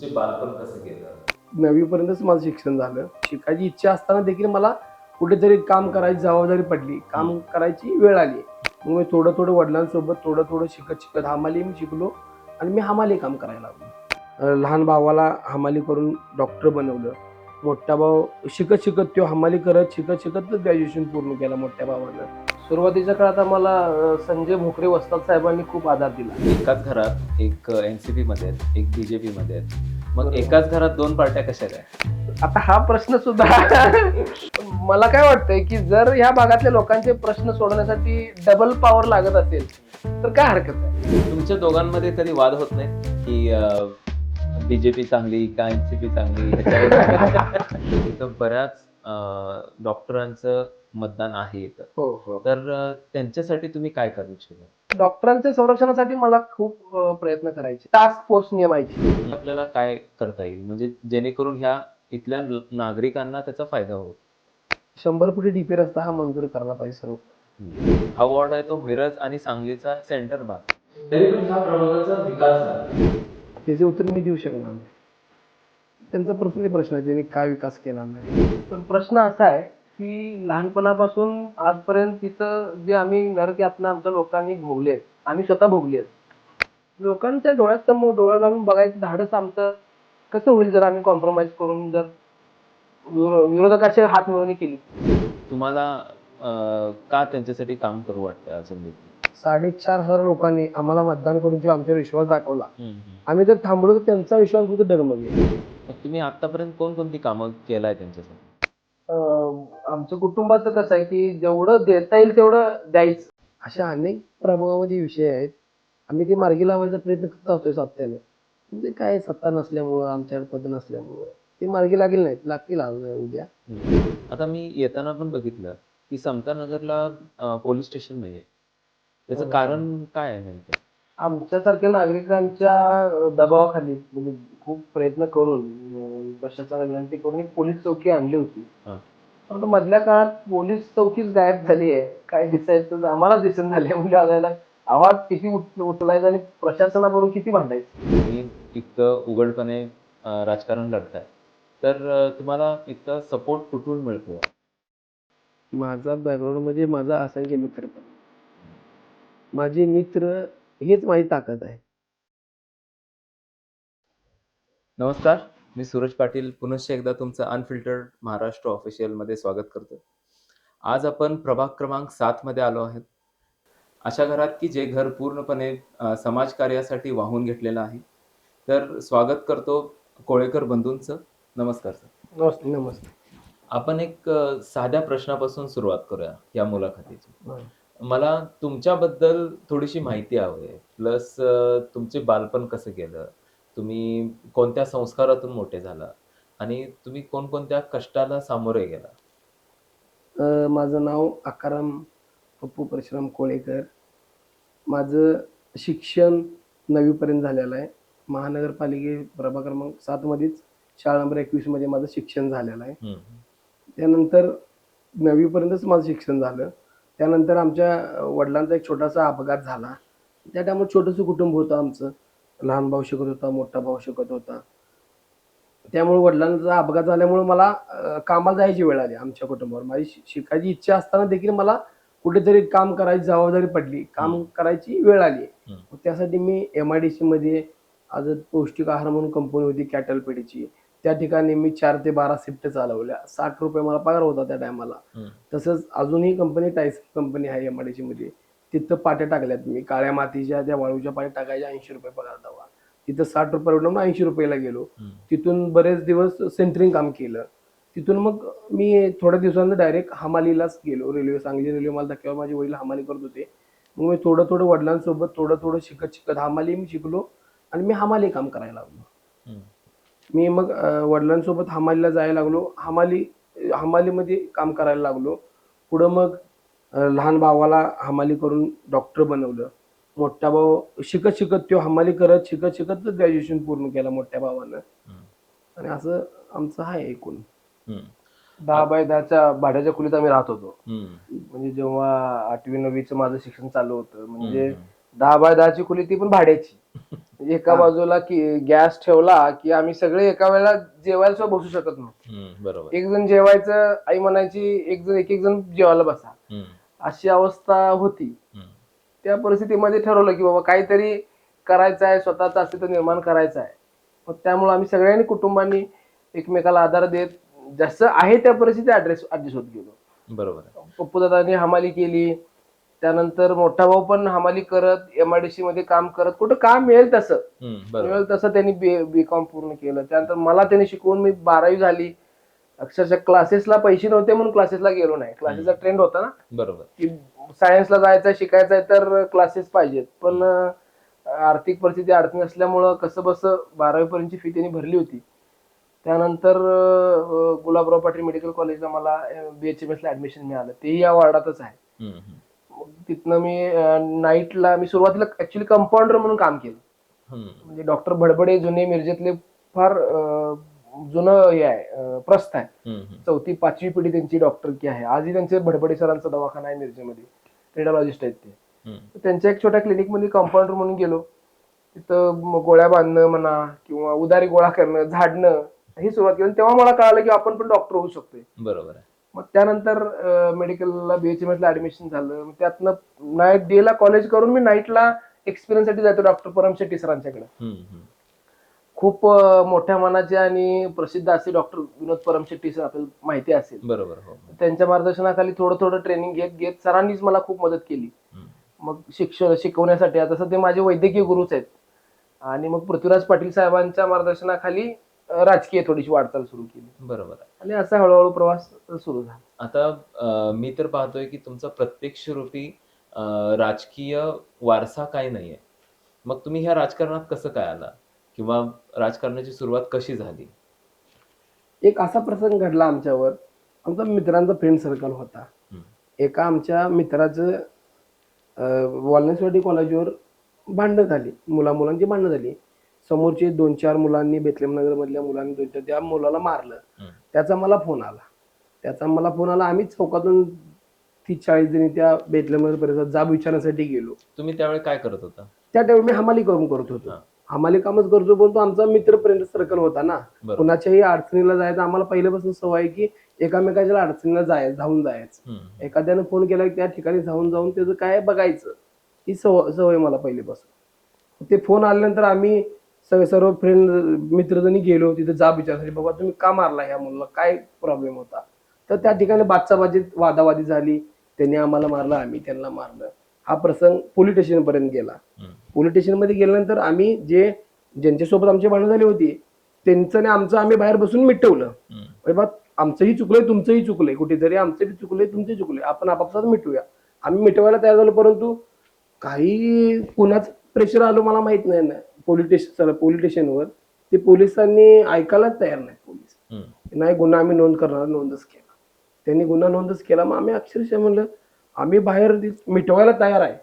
तुमचे बालपण कसं गेलं? 9वी पर्यंतच माझं शिक्षण झालं. शिकायची इच्छा असताना देखील मला कुठेतरी काम करायची जबाबदारी पडली. काम करायची वेळ आली. मग मी थोडं थोडं वडिलांसोबत थोडं शिकत हमाली मी शिकलो आणि मी हमाली काम करायला लागलो. लहान भावाला हमाली करून डॉक्टर बनवलं. मोठा भाऊ शिकत तो हमाली करत शिकत ग्रॅज्युएशन पूर्ण केलं मोठ्या भावानं. सुरुवातीच्या काळात आम्हाला संजय भोकरे वस्ताद साहेबांनी खूप आधार दिला. एकाच घरात एक एनसीपी मध्ये आहेत, एक बीजेपी मध्ये आहेत. मग बरोबर. एकाच घरात दोन पार्ट्या कशा काय? आता हा प्रश्न सुद्धा मला काय वाटतंय की जर ह्या भागातल्या लोकांचे प्रश्न सोडवण्यासाठी डबल पॉवर लागत असेल तर काय हरकत आहे. तुमच्या दोघांमध्ये कधी वाद होत नाही की बीजेपी चांगली का एनसीपी चांगली ह्याच्यावर? इथं बऱ्याच डॉक्टरांचं मतदान आहे इथं. हो. तर त्यांच्यासाठी तुम्ही काय करू इच्छिता? डॉक्टरांच्या संरक्षणासाठी मला खूप प्रयत्न करायचे. टास्क फोर्स नेमायची. आपल्याला काय करता येईल म्हणजे जेणेकरून ह्या इथल्या नागरिकांना त्याचा फायदा होईल? 100 फुटी डीपी रस्ता हा मंजूर करायला पाहिजे सर्व. हा वॉर्ड आहे तो मिरज आणि सांगलीचा सेंटर भाग. तरी पण ह्या प्रभागाचा विकास झाला. त्याचे उत्तर मी देऊ शकणार नाही. त्यांचा पर्सनली प्रश्न आहे, त्यांनी काय विकास केला नाही. पण प्रश्न असा आहे की लहानपणापासून आजपर्यंत तिथं जे आम्ही नरक यातना आमच्या लोकांनी भोगले आहेत, आम्ही स्वतः भोगली आहेत. लोकांच्या डोळ्यासमोर डोळा लावून बघायचं धाडस आमचं कसं होईल जर आम्ही कॉम्प्रोमाइज करून जर विरोधकाची हात मिळवणी केली. तुम्हाला का त्यांच्यासाठी काम करू वाटतं अजून? 4,500 लोकांनी आम्हाला मतदान करून जो आमच्यावर विश्वास दाखवला, आम्ही जर थांबलो तर त्यांचा विश्वास कुठे डगमगेल. मग तुम्ही आतापर्यंत कोणकोणती कामं केलाय त्यांच्यासाठी? आमचं कुटुंबाचं कसं आहे की जेवढं देता येईल तेवढं द्यायचं. अशा अनेक प्रभावामध्ये विषय आहेत. आम्ही ते मार्गी लावायचा प्रयत्न करत असतोय सातत्याने. म्हणजे काय सत्ता नसल्यामुळं आमच्याकडे पद नसल्यामुळं ते मार्गी लागेल नाहीत, लागतील आज उद्या. आता मी येताना पण बघितलं की समतानगरला पोलीस स्टेशन नाहीये. त्याचं कारण काय आहे नेमकं? आमच्यासारख्या नागरिकांच्या दबावाखाली म्हणजे खूप प्रयत्न करून प्रशासनाला विनंती करून एक पोलीस चौकी आणली होती. पण मधल्या काळात पोलीस चौकीच गायब झाली आहे. काय दिसायचं आम्हाला दिसून झाले. म्हणजे आल्याला आवाज किती उचलायचा आणि प्रशासनाबरोबर किती भांडायचं. तुम्ही इतकं उघडपणे राजकारण लढताय तर तुम्हाला इतका सपोर्ट कुठून मिळतो? माझा बॅकग्राऊंड म्हणजे माझा असंख्य मित्र. माझे मित्र हेच माझी ताकद आहे. नमस्कार, मी सूरज पाटील पुनश्च एकदा तुमचं अनफिल्टर्ड महाराष्ट्र ऑफिशियल मध्ये स्वागत करतो. आज आपण प्रभाग क्रमांक 7 मध्ये आलो आहोत. अशा घरात की जे घर पूर्णपणे समाजकार्यासाठी वाहून घेतलेलं आहे. तर स्वागत करतो कोळेकर बंधूंचं. नमस्कार सर. नमस्ते. आपण एक साध्या प्रश्नापासून सुरुवात करूया या मुलाखतीची. मला तुमच्याबद्दल थोडीशी माहिती हवी आहे. प्लस तुमचे बालपण कसं गेलं, तुम्ही कोणत्या संस्कारातून मोठे झाला आणि तुम्ही कोणकोणत्या कष्टाला सामोरे गेला? माझं नाव आकाराम पप्पू परशुराम कोळेकर. माझं शिक्षण 9वी पर्यंत झालेलं आहे. महानगरपालिके प्रभाग क्रमांक 7 मध्येच शाळा नंबर 21 मध्ये माझं शिक्षण झालेलं आहे. त्यानंतर 9वी पर्यंतच माझं शिक्षण झालं. त्यानंतर आमच्या वडिलांचा एक छोटासा अपघात झाला. त्या टायमाला छोटंसं कुटुंब होतं आमचं. लहान भाऊ शिकत होता, मोठा भाऊ शिकत होता. त्यामुळे वडिलांचा अपघात झाल्यामुळे मला कामाला जायची वेळ आली आमच्या कुटुंबावर. माझी शिकायची इच्छा असताना देखील मला कुठेतरी काम करायची जबाबदारी पडली. काम करायची वेळ आली. त्यासाठी मी MIDC मध्ये आज पौष्टिक आहार म्हणून कंपनी होती कॅटल पेढीची. त्या ठिकाणी मी 4 ते 12 शिफ्ट चालवल्या. ₹60 मला पगार होता त्या टायमाला. तसंच अजूनही कंपनी टायसन कंपनी आहे MIDC मध्ये. तिथं पाट्या टाकल्यात मी. काळ्या मातीच्या त्या वाळूच्या पाट्या टाकायच्या, ₹80 पगार दवा. तिथं ₹60 भेटलं म्हणून ₹80 ला गेलो. तिथून बरेच दिवस सेंटरिंग काम केलं. तिथून मग मी थोड्या दिवसांनी डायरेक्ट हमालीलाच गेलो. सांगली रेल्वे मला धक्क्यावर माझे वडील हमाली करत होते. मग मी थोडं वडिलांसोबत थोडं शिकत हमाली मी शिकलो आणि मी हमाली काम करायला लागलो. मी मग वडिलांसोबत हमालीला जायला लागलो. हमालीमध्ये काम करायला लागलो. पुढं मग लहान भावाला हमाली करून डॉक्टर बनवलं. मोठा भाऊ शिकत तो हमाली करत शिकत ग्रॅज्युएशन पूर्ण केलं मोठ्या भावानं. आणि असं आमचं आहे एकूण. 10 बाय 10च्या भाड्याच्या खोलीत आम्ही राहत होतो. म्हणजे जेव्हा 8वी 9वीचं माझं शिक्षण चालू होतं म्हणजे 10 बाय 10ची खोली ती पण भाड्याची. एका बाजूला की गॅस ठेवला की आम्ही सगळे एका वेळेला जेवायला सुद्धा बसू शकत नव्हतो. बरोबर. एक जण जेवायचं, आई म्हणायची एक एक जण जेवायला बसा, अशी अवस्था होती. त्या परिस्थितीमध्ये ठरवलं की बाबा काहीतरी करायचं आहे, स्वतःचं अस्तित्व निर्माण करायचं आहे. मग त्यामुळे आम्ही सगळ्यांनी कुटुंबांनी एकमेकाला आधार देत जसं आहे त्या परिस्थिती ऍडजस्ट होत गेलो. बरोबर. पप्पू दादांनी हमाली केली, त्यानंतर मोठा भाऊ पण हमाली करत एमआयडीसी मध्ये काम करत, कुठं काम मिळेल तसं मिळेल तसं त्यांनी बी.कॉम पूर्ण केलं. त्यानंतर मला त्यांनी शिकवून मी 12वी झाली. अक्षरशः क्लासेसला पैसे नव्हते म्हणून क्लासेसला गेलो नाही. क्लासेसचा ट्रेंड होता ना, बरोबर. की सायन्सला जायचं शिकायचं आहे तर क्लासेस पाहिजेत. पण आर्थिक परिस्थिती अडचणी असल्यामुळं कसं बसं 12वी पर्यंतची फी त्यांनी भरली होती. त्यानंतर गुलाबराव पाटील मेडिकल कॉलेजला मला BHMS ला ऍडमिशन मिळालं, तेही या वॉर्डातच आहे. मग तिथनं मी नाईटला मी सुरुवातीला ऍक्च्युली कंपाऊंडर म्हणून काम केलं. म्हणजे डॉक्टर भडबडे जुने मिरजेतले फार जुनं हे आहे, प्रस्थ आहे. 4थी 5वी पिढी त्यांची डॉक्टर की आहे. आजही त्यांचे भडबडे सरांचा दवाखाना आहे मिरजेमध्ये, रेडिओलॉजिस्ट आहेत ते. त्यांच्या एक छोट्या क्लिनिक मध्ये कंपाऊंडर म्हणून गेलो. तिथं गोळ्या बांधणं म्हणा किंवा उधारी गोळा करणं, झाडणं ही सुरुवात केली. तेव्हा मला कळालं की आपण पण डॉक्टर होऊ शकतोय. बरोबर आहे. मग त्यानंतर मेडिकलला BHMS ला ऍडमिशन झालं. त्यातनं नाईट डेला कॉलेज करून मी नाईटला एक्सपिरियन्ससाठी जातो डॉक्टर परम शेट्टी सरांच्याकडे. खूप मोठ्या मनाचे आणि प्रसिद्ध असे डॉक्टर विनोद परम शेट्टी सर, आपल्याला माहिती असेल. बरोबर. त्यांच्या मार्गदर्शनाखाली थोडं थोडं ट्रेनिंग घेत घेत सरांनीच मला खूप मदत केली. मग शिकवण्यासाठी आता तसं ते माझे वैद्यकीय गुरुच आहेत. आणि मग पृथ्वीराज पाटील साहेबांच्या मार्गदर्शनाखाली राजकीय थोडीशी वाटचाल सुरू केली. बरोबर. आणि असा हळूहळू प्रवास सुरू झाला. आता मी तर पाहतोय की तुमचा प्रत्यक्षरूपी राजकीय वारसा काही नाहीये. मग तुम्ही ह्या राजकारणात कसं काय आला किंवा राजकारणाची सुरुवात कशी झाली? एक असा प्रसंग घडला आमच्यावर. आमचा मित्रांचा फ्रेंड सर्कल होता. एका आमच्या मित्राचं वाल्नेसवाडी कॉलेजवर भांडणं झाली, मुलांची भांडणं झाली. समोरचे 2-4 मुलांनी, बेतलेमनगर मधल्या मुलांनी 2-4 त्या मुलाला मारलं. त्याचा मला फोन आला. आम्ही चौकातून 30-40 जणी त्या बेतलेमनगर परिसरात जाब विचारण्यासाठी गेलो. तुम्ही त्यावेळी काय करत होता? त्या टाइम मी हमाली करत होतो. हमाली कामच करतो, पण तो आमचा मित्र फ्रेंड सर्कल होता ना. कुणाच्याही अडचणीला जायचं आम्हाला पहिल्यापासून सवय की एकामेकाच्या अडचणीला जाऊन जायचं. एखाद्यानं फोन केला की त्या ठिकाणी जाऊन त्याचं काय बघायचं, ही सवय मला पहिल्यापासून. ते फोन आल्यानंतर आम्ही सर्व फ्रेंड मित्रजणी गेलो तिथे जाब विचारण्यासाठी. बाबा तुम्ही का मारला ह्या मुलाला, काय प्रॉब्लेम होता? तर त्या ठिकाणी बादशाबाजीत वादावादी झाली. त्यांनी आम्हाला मारलं, आम्ही त्यांना मारलं. हा प्रसंग पोलीस स्टेशन पर्यंत गेला. पोलीस स्टेशन मध्ये गेल्यानंतर आम्ही ज्यांच्यासोबत आमची भांडणं झाली होती त्यांचं आणि आमचं आम्ही बाहेर बसून मिटवलं. आमचंही चुकलंय, तुमचंही चुकलंय, कुठेतरी आमचं बी चुकलंय, तुमचं चुकलंय, आपण आपापसात मिटवूया. आम्ही मिटवायला तयार झालो, परंतु काही कुणाच प्रेशर आलो मला माहित नाही ना पोलीस स्टेशनवर. ते पोलिसांनी ऐकायलाच तयार नाही. पोलीस नाही, गुन्हा आम्ही नोंद करणार, नोंदच केला. त्यांनी गुन्हा नोंदच केला. मग आम्ही अक्षरशः म्हणलं आम्ही बाहेर मिटवायला तयार आहे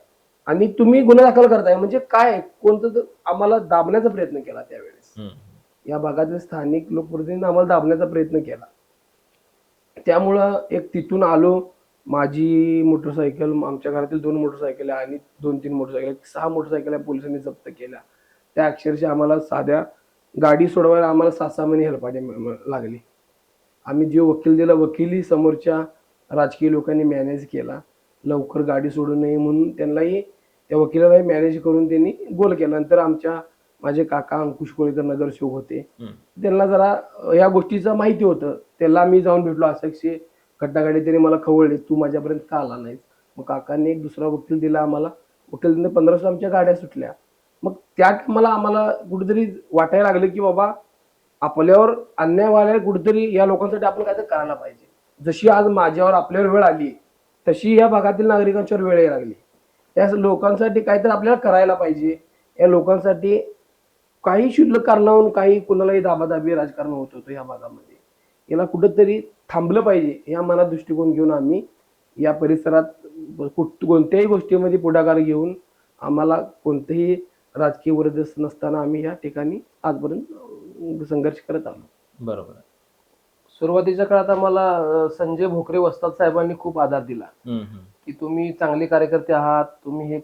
आणि तुम्ही गुन्हा दाखल करताय म्हणजे काय, कोणतं तर आम्हाला दाबण्याचा प्रयत्न केला. त्यावेळेस या भागातील स्थानिक लोकप्रतिनिधींनी आम्हाला दाबण्याचा प्रयत्न केला. त्यामुळं एक तिथून आलो. माझी मोटरसायकल, आमच्या घरातील 2 मोटरसायकल आणि 2-3 मोटरसायकल, 6 मोटरसायकल पोलिसांनी जप्त केल्या. त्या अक्षरशः आम्हाला साध्या गाडी सोडवायला आम्हाला 6-6 महिने हेलपाटे लागली. आम्ही जे वकील दिला, वकीलही समोरच्या राजकीय लोकांनी मॅनेज केला. लवकर गाडी सोडू नये म्हणून त्यांनाही, त्या वकिलालाही मॅनेज करून त्यांनी गोल केला. नंतर माझे काका अंकुश कोळेकर नगरसेवक होते, त्यांना जरा या गोष्टीचं माहिती होतं. त्याला मी जाऊन भेटलो, अशी घटनागाडी त्यांनी मला खवळली, तू माझ्यापर्यंत का आला नाहीस? मग काकांनी एक दुसरा वकील दिला आम्हाला. वकील 1500 आमच्या गाड्या सुटल्या. मग त्या आम्हाला कुठेतरी वाटायला लागलं की बाबा आपल्यावर अन्याय व्हायला, कुठेतरी या लोकांसाठी आपण काहीतरी करायला पाहिजे. जशी आज माझ्यावर आपल्यावर वेळ आली तशी या भागातील नागरिकांच्यावर वेळ यायला लागली. या लोकांसाठी काहीतरी आपल्याला करायला पाहिजे. या लोकांसाठी काही शुल्लक कारणावरून काही कुणालाही दाबादाबी राजकारण होत होतं या भागामध्ये. याला कुठंतरी थांबलं पाहिजे या मनात दृष्टिकोन घेऊन आम्ही या परिसरात कोणत्याही गोष्टीमध्ये पुढाकार घेऊन, आम्हाला कोणतेही राजकीय वरदस्त नसताना आम्ही या ठिकाणी आजपर्यंत संघर्ष करत आलो. बरोबर. सुरुवातीच्या काळात आम्हाला संजय भोकरे वस्ताद साहेबांनी खूप आधार दिला. की तुम्ही चांगले कार्यकर्ते आहात, तुम्ही हे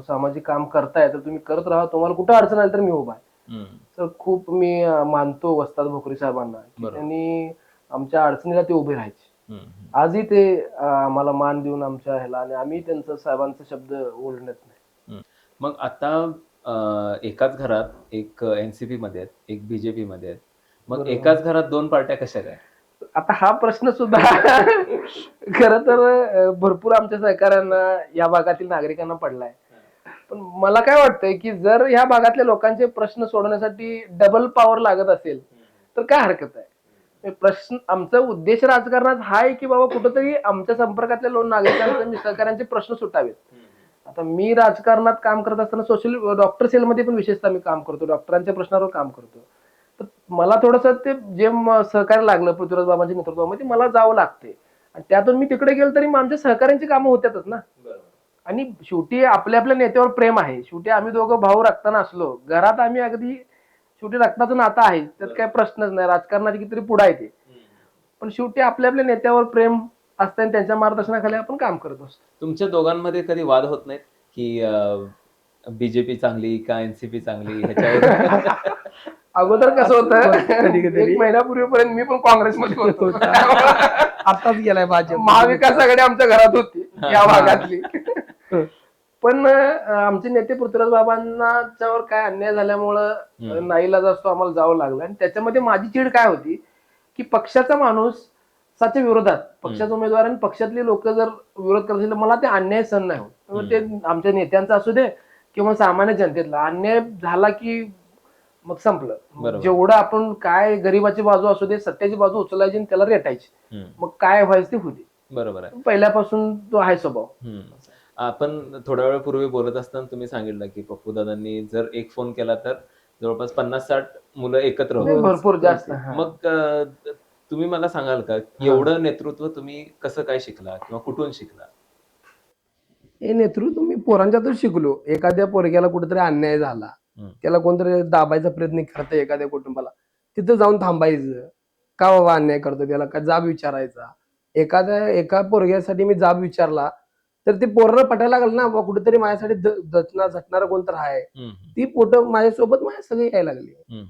सामाजिक काम करताय तर तुम्ही करत राहा, तुम्हाला कुठं अडचण आली तर मी उभा आहे. हम्म. तर खूप मी मानतो वस्ताद भोकरे साहेबांना की बरोबर. त्यांनी आमच्या अडचणीला ते उभे राहायचे. हम्म, हम्म. आजही ते आम्हाला मान देऊन आमच्या ह्याला, आणि आम्ही त्यांचा साहेबांचा शब्द ओढणत नाही. हम्म. मग आता एकाच घरात एक एनसीपी मध्ये आहेत, एक बीजेपी मध्ये आहेत. मग बरोबर. एकाच घरात दोन पार्ट्या कशा काय? आता हा प्रश्न सुद्धा खर तर भरपूर आमच्या सहकाऱ्यांना या भागातील नागरिकांना पडलाय. पण मला काय वाटतंय की जर ह्या भागातल्या लोकांचे प्रश्न सोडवण्यासाठी डबल पॉवर लागत असेल तर काय हरकत आहे. हे प्रश्न, आमचा उद्देश राजकारणात हा आहे की बाबा कुठंतरी आमच्या संपर्कातल्या नागरिकांचे सहकाऱ्यांचे प्रश्न सुटावेत. आता मी राजकारणात काम करत असताना सोशल डॉक्टर सेलमध्ये पण विशेषतः मी काम करतो, डॉक्टरांच्या प्रश्नावर काम करतो. तर मला थोडंसं ते जे सहकार्य लागलं पृथ्वीराज बाबांच्या नेतृत्वामध्ये मला जावं लागते, आणि त्यातून मी तिकडे गेलो तरी आमच्या सहकार्यांची कामं होत्यातच ना. आणि शेवटी आपल्या आपल्या नेत्यावर प्रेम आहे. शेवटी आम्ही दोघं भाऊ रक्ताना असलो, घरात आम्ही अगदी शेवटी रक्ताचं नातं आहे, त्यात काही प्रश्नच नाही. राजकारणाची कितीतरी पुढे आहे ते, पण शेवटी आपल्या आपल्या नेत्यावर प्रेम असतं आणि त्यांच्या मार्गदर्शनाखाली आपण काम करत असतो. तुमच्या दोघांमध्ये कधी वाद होत नाहीत की बीजेपी चांगली का एनसीपी चांगली ह्याच्यावर? अगोदर कसं होतं, कधी-कधी. 1 महिन्यापूर्वीपर्यंत मी पण काँग्रेसमध्ये होतो. आताच गेलाय भाजप. महाविकास आघाडी आमच्या घरात होती या भागातली. हं. पण आमचे नेते पृथ्वीराज बाबांच्यावर काय अन्याय झाल्यामुळं नाईलाज असतो आम्हाला जावं लागलं. आणि त्याच्यामध्ये माझी चीड काय होती की पक्षाचा माणूस साच्या विरोधात, पक्षाचा उमेदवार आणि पक्षातली लोक जर विरोध करत असेल तर मला ते अन्याय सहन नाही होत. त्यामुळे ते आमच्या नेत्यांचा असू दे किंवा सामान्य जनतेतला अन्याय झाला की मग संपलं. बरोबर. जेवढं आपण काय गरिबाची बाजू असू दे, सत्याची बाजू उचलायची आणि त्याला रेटायची, मग काय व्हायचं ते होते. बरोबर आहे. पहिल्यापासून तो आहे स्वभाव. आपण थोड्या वेळापूर्वी बोलत असताना तुम्ही सांगितलं की पप्पू दादांनी जर एक फोन केला तर जवळपास 50-60 मुलं एकत्र होतात. भरपूर जास्त. हा. मग तुम्ही मला सांगाल का एवढं नेतृत्व तुम्ही कसं काय शिकला किंवा कुठून शिकला? हे नेतृत्व मी पोरांच्यातच शिकलो. एखाद्या पोरग्याला कुठेतरी अन्याय झाला, त्याला कोणतरी दाबायचा प्रयत्न करतं एखाद्या कुटुंबाला, तिथं जाऊन थांबायचं. का बाबा अन्याय करतो त्याला, का जाब विचारायचा. एका पोरग्यासाठी मी जाब विचारला तर ते पोरांना पटायला लागलं ना, बाबा कुठेतरी माझ्यासाठी झटणारा कोणतर आहे. ती पोटं माझ्यासोबत सगळी यायला लागली.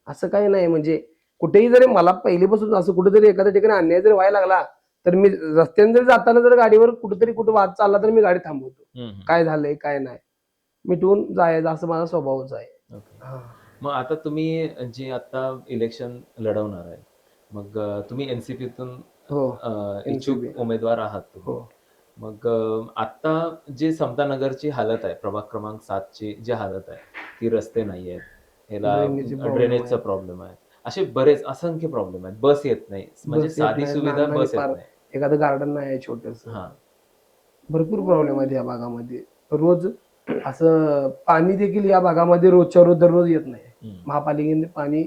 असं काही नाही, म्हणजे कुठेही जरी मला पहिलीपासून असं कुठेतरी एखाद्या ठिकाणी अन्याय जरी व्हायला लागला तर मी रस्त्याने जरी जाताना जर गाडीवर कुठे वाद चालला तर मी गाडी थांबवतो. काय झालंय काय नाही मिटवून जायचं, असं माझा स्वभावच आहे. ओके. मग आता तुम्ही जे आता इलेक्शन लढवणार आहे, मग तुम्ही एनसीपीतून हो. इच्छुक NCP. उमेदवार आहात तुम्ही. हो. मग आता जे समतानगरची हालत आहे, प्रभाग क्रमांक 7ची जी हालत आहे, ती रस्ते नाही आहेत, ह्याला ड्रेनेजचे problem ड्रेनेजचा आहे. प्रॉब्लेम आहे, असे बरेच असंख्य प्रॉब्लेम आहेत. बस येत नाही, म्हणजे बस येत साधी नाही, सुविधा लहान बस येत फार नाही. एखादं गार्डन नाही आहे छोटस. हा. भरपूर प्रॉब्लेम आहेत या भागामध्ये. रोज असं पाणी देखील या भागामध्ये रोजच्या रोज दररोज येत नाही. महापालिकेने पाणी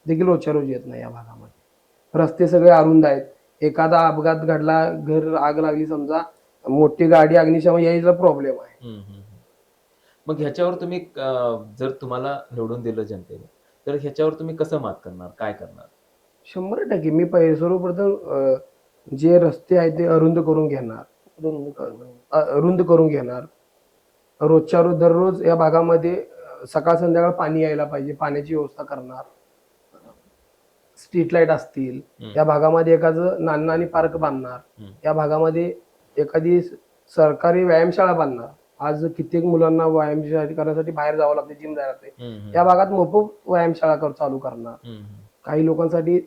देखील रोजच्या रोज येत नाही या भागामध्ये. रस्ते सगळे अरुंद आहेत. एखादा अपघात घडला, घर आग लागली समजा, मोठी गाडी अग्निशमन यायचा प्रॉब्लेम आहे. मग ह्याच्यावर तुम्ही जर तुम्हाला निवडून दिलं जनतेने तर ह्याच्यावर तुम्ही कसं मात करणार, काय करणार? 100% मी सर्वप्रथम जे रस्ते आहेत ते अरुंद करून घेणार. रुंद करून घेणार. रोजच्या रोज दररोज या भागामध्ये सकाळ संध्याकाळ पाणी यायला पाहिजे, पाण्याची व्यवस्था करणार. स्ट्रीट लाईट असतील या भागामध्ये, एखादं नानी पार्क बांधणार. या भागामध्ये एखादी सरकारी व्यायामशाळा बांधणार. आज कित्येक मुलांना व्यायामशाळा करण्यासाठी बाहेर जावं लागते, जिम जायला लागते. या भागात मोफत व्यायामशाळा चालू करणार. काही लोकांसाठी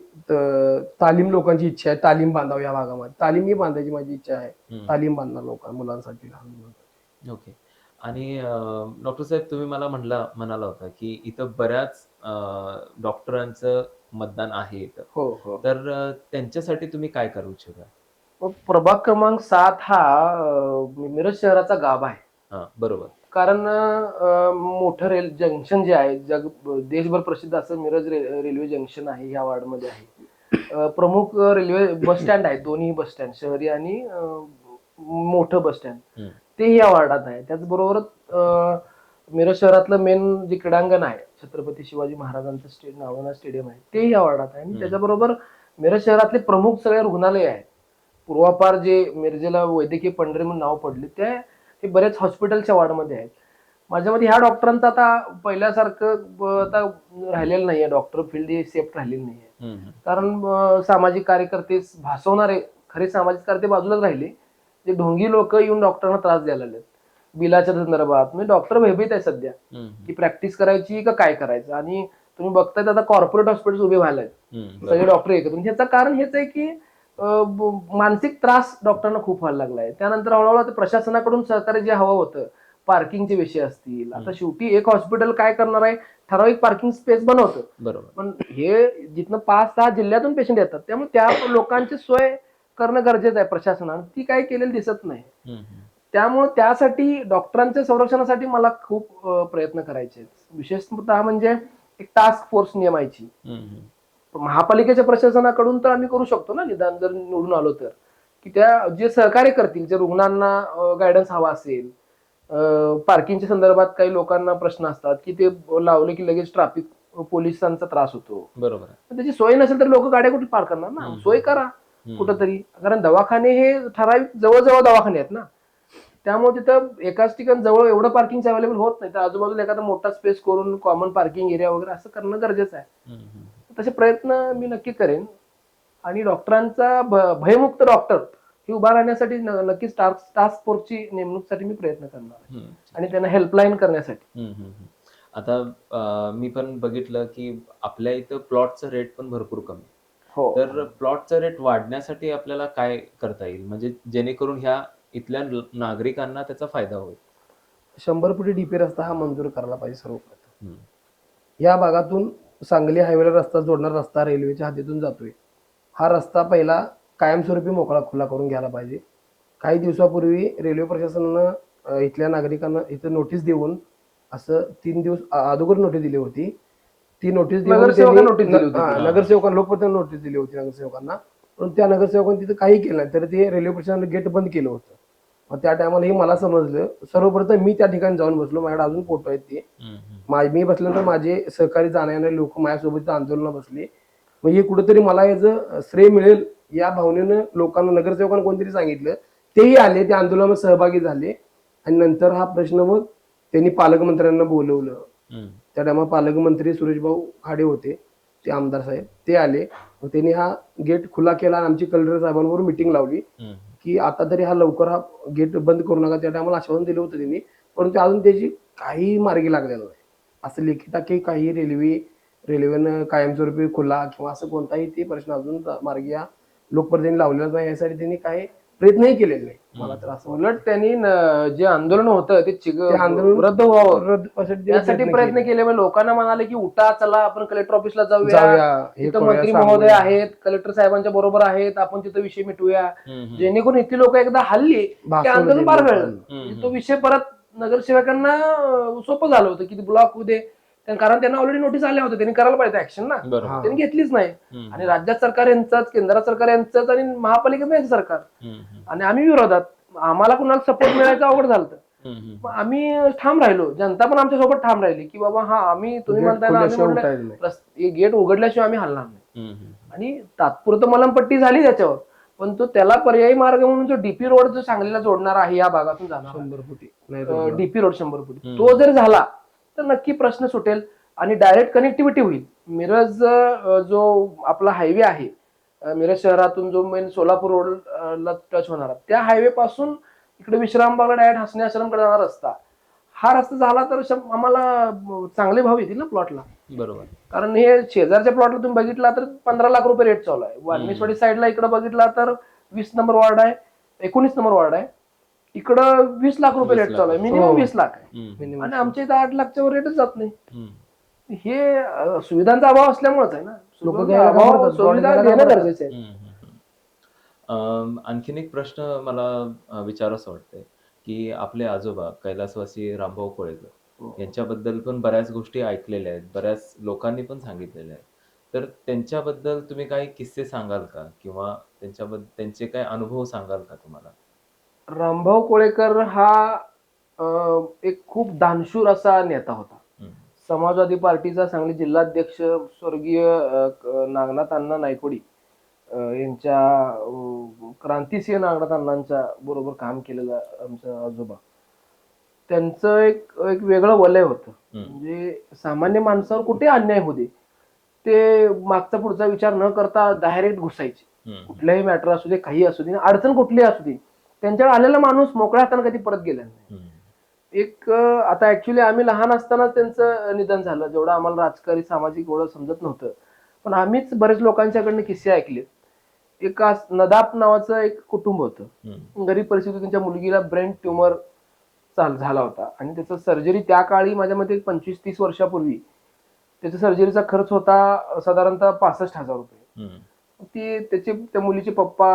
तालीम, लोकांची इच्छा आहे तालीम बांधावं या भागामध्ये, तालीमही बांधायची माझी इच्छा आहे. तालीम बांधणार मुलांसाठी, लहान मुलांसाठी. ओके. आणि डॉक्टर साहेब तुम्ही मला म्हणाला होता की इथं बऱ्याच डॉक्टरांचं मतदान आहे इथं. हो. तर त्यांच्यासाठी तुम्ही काय करू इच्छिता? प्रभाग क्रमांक 7 हा मिरज शहराचा गाभा आहे. बरोबर. कारण मोठं रेल जंक्शन जे आहे, देशभर प्रसिद्ध असं मिरज रेल्वे जंक्शन आहे, ह्या वार्डमध्ये आहे. प्रमुख रेल्वे बस स्टँड आहे, दोन्ही बस स्टँड, शहरी आणि मोठं बस स्टँड, ते या वार्डात आहे. त्याचबरोबर मिरज शहरातलं मेन जे क्रीडांगण आहे, छत्रपती शिवाजी महाराजांचं नावानं स्टेडियम आहे, ते या वार्डात आहे. आणि त्याच्याबरोबर मिरज शहरातले प्रमुख सगळे रुग्णालय आहेत, पूर्वापार जे मिरजेला वैद्यकीय पंढरी म्हणून नाव पडले हे बरेच हॉस्पिटलच्या वार्डमध्ये आहेत. माझ्या मते ह्या डॉक्टरांचं आता पहिल्यासारखं आता राहिलेलं नाहीये. डॉक्टर फील्ड ही सेफ राहिलेली नाहीये. कारण सामाजिक कार्यकर्ते भासवणारे खरे सामाजिक कार्यकर्ते बाजूलाच राहिले. जे ढोंगी लोक येऊन डॉक्टरांना त्रास द्यायला लागलेत बिलाच्या संदर्भात. म्हणजे डॉक्टर भयभीत आहे सध्या की प्रॅक्टिस करायची का काय करायचं. आणि तुम्ही बघताय आता कॉर्पोरेट हॉस्पिटल उभे व्हायला सगळे डॉक्टर एकत्र. ह्याचं कारण हेच आहे की मानसिक त्रास डॉक्टरांना खूप व्हायला लागलाय. त्यानंतर हळूहळू प्रशासनाकडून सहकार्य जे हवं होतं, पार्किंगचे विषय असतील. आता शेवटी एक हॉस्पिटल काय करणार आहे, ठराविक पार्किंग स्पेस बनवतं. बरोबर. पण हे जिथनं 5-6 जिल्ह्यातून पेशंट येतात, त्यामुळे त्या लोकांची सोय करणं गरजेचं आहे प्रशासनानं. ती काय केलेली दिसत नाही. त्यामुळे त्यासाठी डॉक्टरांच्या संरक्षणासाठी मला खूप प्रयत्न करायचे आहेत. विशेषतः म्हणजे एक टास्क फोर्स नेमायची. महापालिकेच्या प्रशासनाकडून तर आम्ही करू शकतो ना, निदान जर निवडून आलो तर, की त्या जे सहकार्य करतील, जे रुग्णांना गायडन्स हवा असेल, पार्किंगच्या संदर्भात काही लोकांना प्रश्न असतात की ते लावले की लगेच ट्रॅफिक पोलिसांचा त्रास होतो. बरोबर. त्याची सोय नसेल तर लोक गाड्या कुठे पार्क करणार ना. सोय करा कुठंतरी. कारण दवाखाने हे ठराविक जवळजवळ दवाखाने आहेत ना, त्यामुळे तिथं एकाच ठिकाणी जवळ एवढं पार्किंग अवेलेबल होत नाही. तर आजूबाजूला एखादा मोठा स्पेस करून कॉमन पार्किंग एरिया वगैरे असं करणं गरजेचं आहे. तसे प्रयत्न मी नक्की करेन. आणि डॉक्टरांचा भयमुक्त डॉक्टर हे उभा राहण्यासाठी नक्कीच टास्क फोर्सची नेमणूकसाठी मी प्रयत्न करणार आणि त्यांना हेल्पलाईन करण्यासाठी. आता मी पण बघितलं की आपल्या इथं प्लॉटचं रेट पण भरपूर कमी. हो. तर प्लॉटचं रेट वाढण्यासाठी आपल्याला काय करता येईल, म्हणजे जेणेकरून ह्या इथल्या नागरिकांना त्याचा फायदा होईल? 100 फुटी डीपी रस्ता हा मंजूर करायला पाहिजे सर्वप्रथम. या भागातून सांगली हायवेला रस्ता जोडणारा रस्ता रेल्वेच्या हद्दीतून जातोय. हा रस्ता पहिला कायमस्वरूपी मोकळा खुला करून घ्यायला पाहिजे. काही दिवसापूर्वी रेल्वे प्रशासनानं इथल्या नागरिकांना इथं नोटीस देऊन असं 3 दिवस अगोदर नोटीस दिली होती. ती नोटीस नगरसेवकांना नोटीस दिली होती. नगरसेवकांना लोकप्रतिनिधी नोटीस दिली होती नगरसेवकांना. पण त्या नगरसेवकांनी तिथं काही केलं नाही, तर ते रेल्वे प्रशासनाने गेट बंद केलं होतं. मग त्या टायमाला हे मला समजलं. सर्वप्रथम मी त्या ठिकाणी जाऊन बसलो. माझ्याकडे अजून फोटो आहेत ते. मी बसल्यानंतर माझे सहकारी जाणारे लोक माझ्यासोबत आंदोलनाला बसले. म्हणजे कुठेतरी मला याचं श्रेय मिळेल या भावनेनं लोकांना, नगरसेवकांना कोणतरी सांगितलं. तेही आले, त्या आंदोलनात सहभागी झाले. आणि नंतर हा प्रश्न मग त्यांनी पालकमंत्र्यांना बोलवलं. त्या टायमाला पालकमंत्री सुरेशभाऊ खाडे होते, ते आमदार साहेब, ते आले. मग त्यांनी हा गेट खुला केला आणि आमची कलेक्टर साहेबांवर मिटिंग लावली की आता तरी हा लवकर हा गेट बंद करू नका. त्या टायमाला आश्वासन दिलं होतं त्यांनी, परंतु अजून त्याची काही मार्गी लागलेलं नाही. असं लेखी काही रेल्वेनं कायमस्वरूपी खुला किंवा असं कोणताही ते प्रश्न अजून मार्गी या लोकप्रतिनिधी लावलेला नाही. यासाठी त्यांनी काही प्रयत्नही केलेले नाही. मला तर असं उलट त्यांनी जे आंदोलन होतं ते आंदोलन रद्द व्हावं रद्द यासाठी प्रयत्न केले. मग लोकांना म्हणाले की उठा, चला आपण कलेक्टर ऑफिसला जाऊया, हे तिथं करूया, मंत्री सांगूया. महोदय आहेत, कलेक्टर साहेबांच्या बरोबर आहेत, आपण तिथं विषय मिटवूया. जेणेकरून इथली लोक एकदा हल्ली ते भासवलं आंदोलन ते पार लोकांना. घडलं. तो विषय परत नगरसेवकांना सोपं झालं होतं की ब्लॉक होऊ दे, कारण त्यांना ऑलरेडी नोटीस आल्या होत्या. त्यांनी करायला पाहिजे ऍक्शन ना, बरोबर. त्यांनी घेतलीच नाही. आणि राज्यात सरकार यांचंच, केंद्रात सरकार यांचंच आणि महापालिकेचं यांचं सरकार. आणि आम्ही विरोधात, आम्हाला कुणाला सपोर्ट मिळायचं अवघड झालं. मग आम्ही ठाम राहिलो, जनता पण आमच्या सोबत ठाम राहिली की बाबा हा आम्ही, तुम्ही गेट म्हणताय ना, आम्ही खुल्याशिवाय म्हणलं, उठायचं नाही. गेट उघडल्याशिवाय आम्ही हलणार नाही. आणि तात्पुरतं मलमपट्टी झाली त्याच्यावर, पण तो त्याला पर्यायी मार्ग म्हणून जो डीपी रोड जो सांगलीला जोडणार आहे, या भागातून जाणार 100 फुटी डीपी रोड 100 फुटी, तो जर झाला तर नक्की प्रश्न सुटेल आणि डायरेक्ट कनेक्टिव्हिटी होईल. मिरज जो आपला हायवे आहे, मिरज शहरातून जो मेन सोलापूर रोडला टच होणारा, त्या हायवे पासून इकडे विश्रामबागला डायरेक्ट हसने आश्रमकडे जाणारा रस्ता, हा रस्ता झाला तर आम्हाला चांगले भाव येतील ना प्लॉटला. बरोबर. कारण हे शेजारच्या प्लॉटला तुम्ही बघितला तर 15 लाख रुपये रेट चालू आहे. वाल्मिसवाडी साईडला इकडे बघितला तर 20 नंबर वॉर्ड आहे, 19 नंबर वॉर्ड आहे, इकडं 20 लाख रुपये रेट चालू आहे. मिनिमम 20 लाख आहे. आणि आमच्या इथं 8 लाखच्या वर रेटच जात नाही. हे सुविधांचा अभाव असल्यामुळेच आहे ना. सुविधा घेणं गरजेचं आहे. आणखीन एक प्रश्न मला विचारावंसं वाटतंय की आपले आजोबा कैलासवासी रामभाऊ कोळेकर यांच्याबद्दल पण बऱ्याच गोष्टी ऐकलेल्या आहेत, बऱ्याच लोकांनी पण सांगितलेल्या आहेत. तर त्यांच्याबद्दल तुम्ही काही किस्से सांगाल का, किंवा त्यांचे काय अनुभव सांगाल का तुम्हाला? रामभाऊ कोळेकर हा एक खूप दानशूर असा नेता होता. समाजवादी पार्टीचा सांगली जिल्हाध्यक्ष स्वर्गीय नागनाथ अण्णा नायकोडी यांच्या क्रांतिसिंह नागनाथ अण्णांच्या बरोबर काम केलेलं आमचं आजोबा, त्यांचं एक एक वेगळं वलय होतं. म्हणजे सामान्य माणसावर कुठे अन्याय होते ते मागचा पुढचा विचार न करता डायरेक्ट घुसायचे. कुठल्याही मॅटर असू दे, काही असू दे, अडचण कुठलीही असू दे, त्यांच्यावर आलेला माणूस मोकळ्या हाताने कधी परत गेला नाही. एक आता ऍक्च्युली आम्ही लहान असताना त्यांचं निधन झालं, जेवढं आम्हाला राजकारी सामाजिक एवढं समजत नव्हतं, पण आम्हीच बरेच लोकांच्याकडनं किस्से ऐकले. एक नदाप नावाचं एक कुटुंब होतं, गरीब परिस्थितीत त्यांच्या मुलगीला ब्रेन ट्युमर झाला होता आणि त्याचं सर्जरी त्या काळी माझ्या मते 25-30 वर्षापूर्वी त्याच्या सर्जरीचा खर्च होता साधारणतः 65,000 रुपये. ती त्याचे त्या मुलीचे पप्पा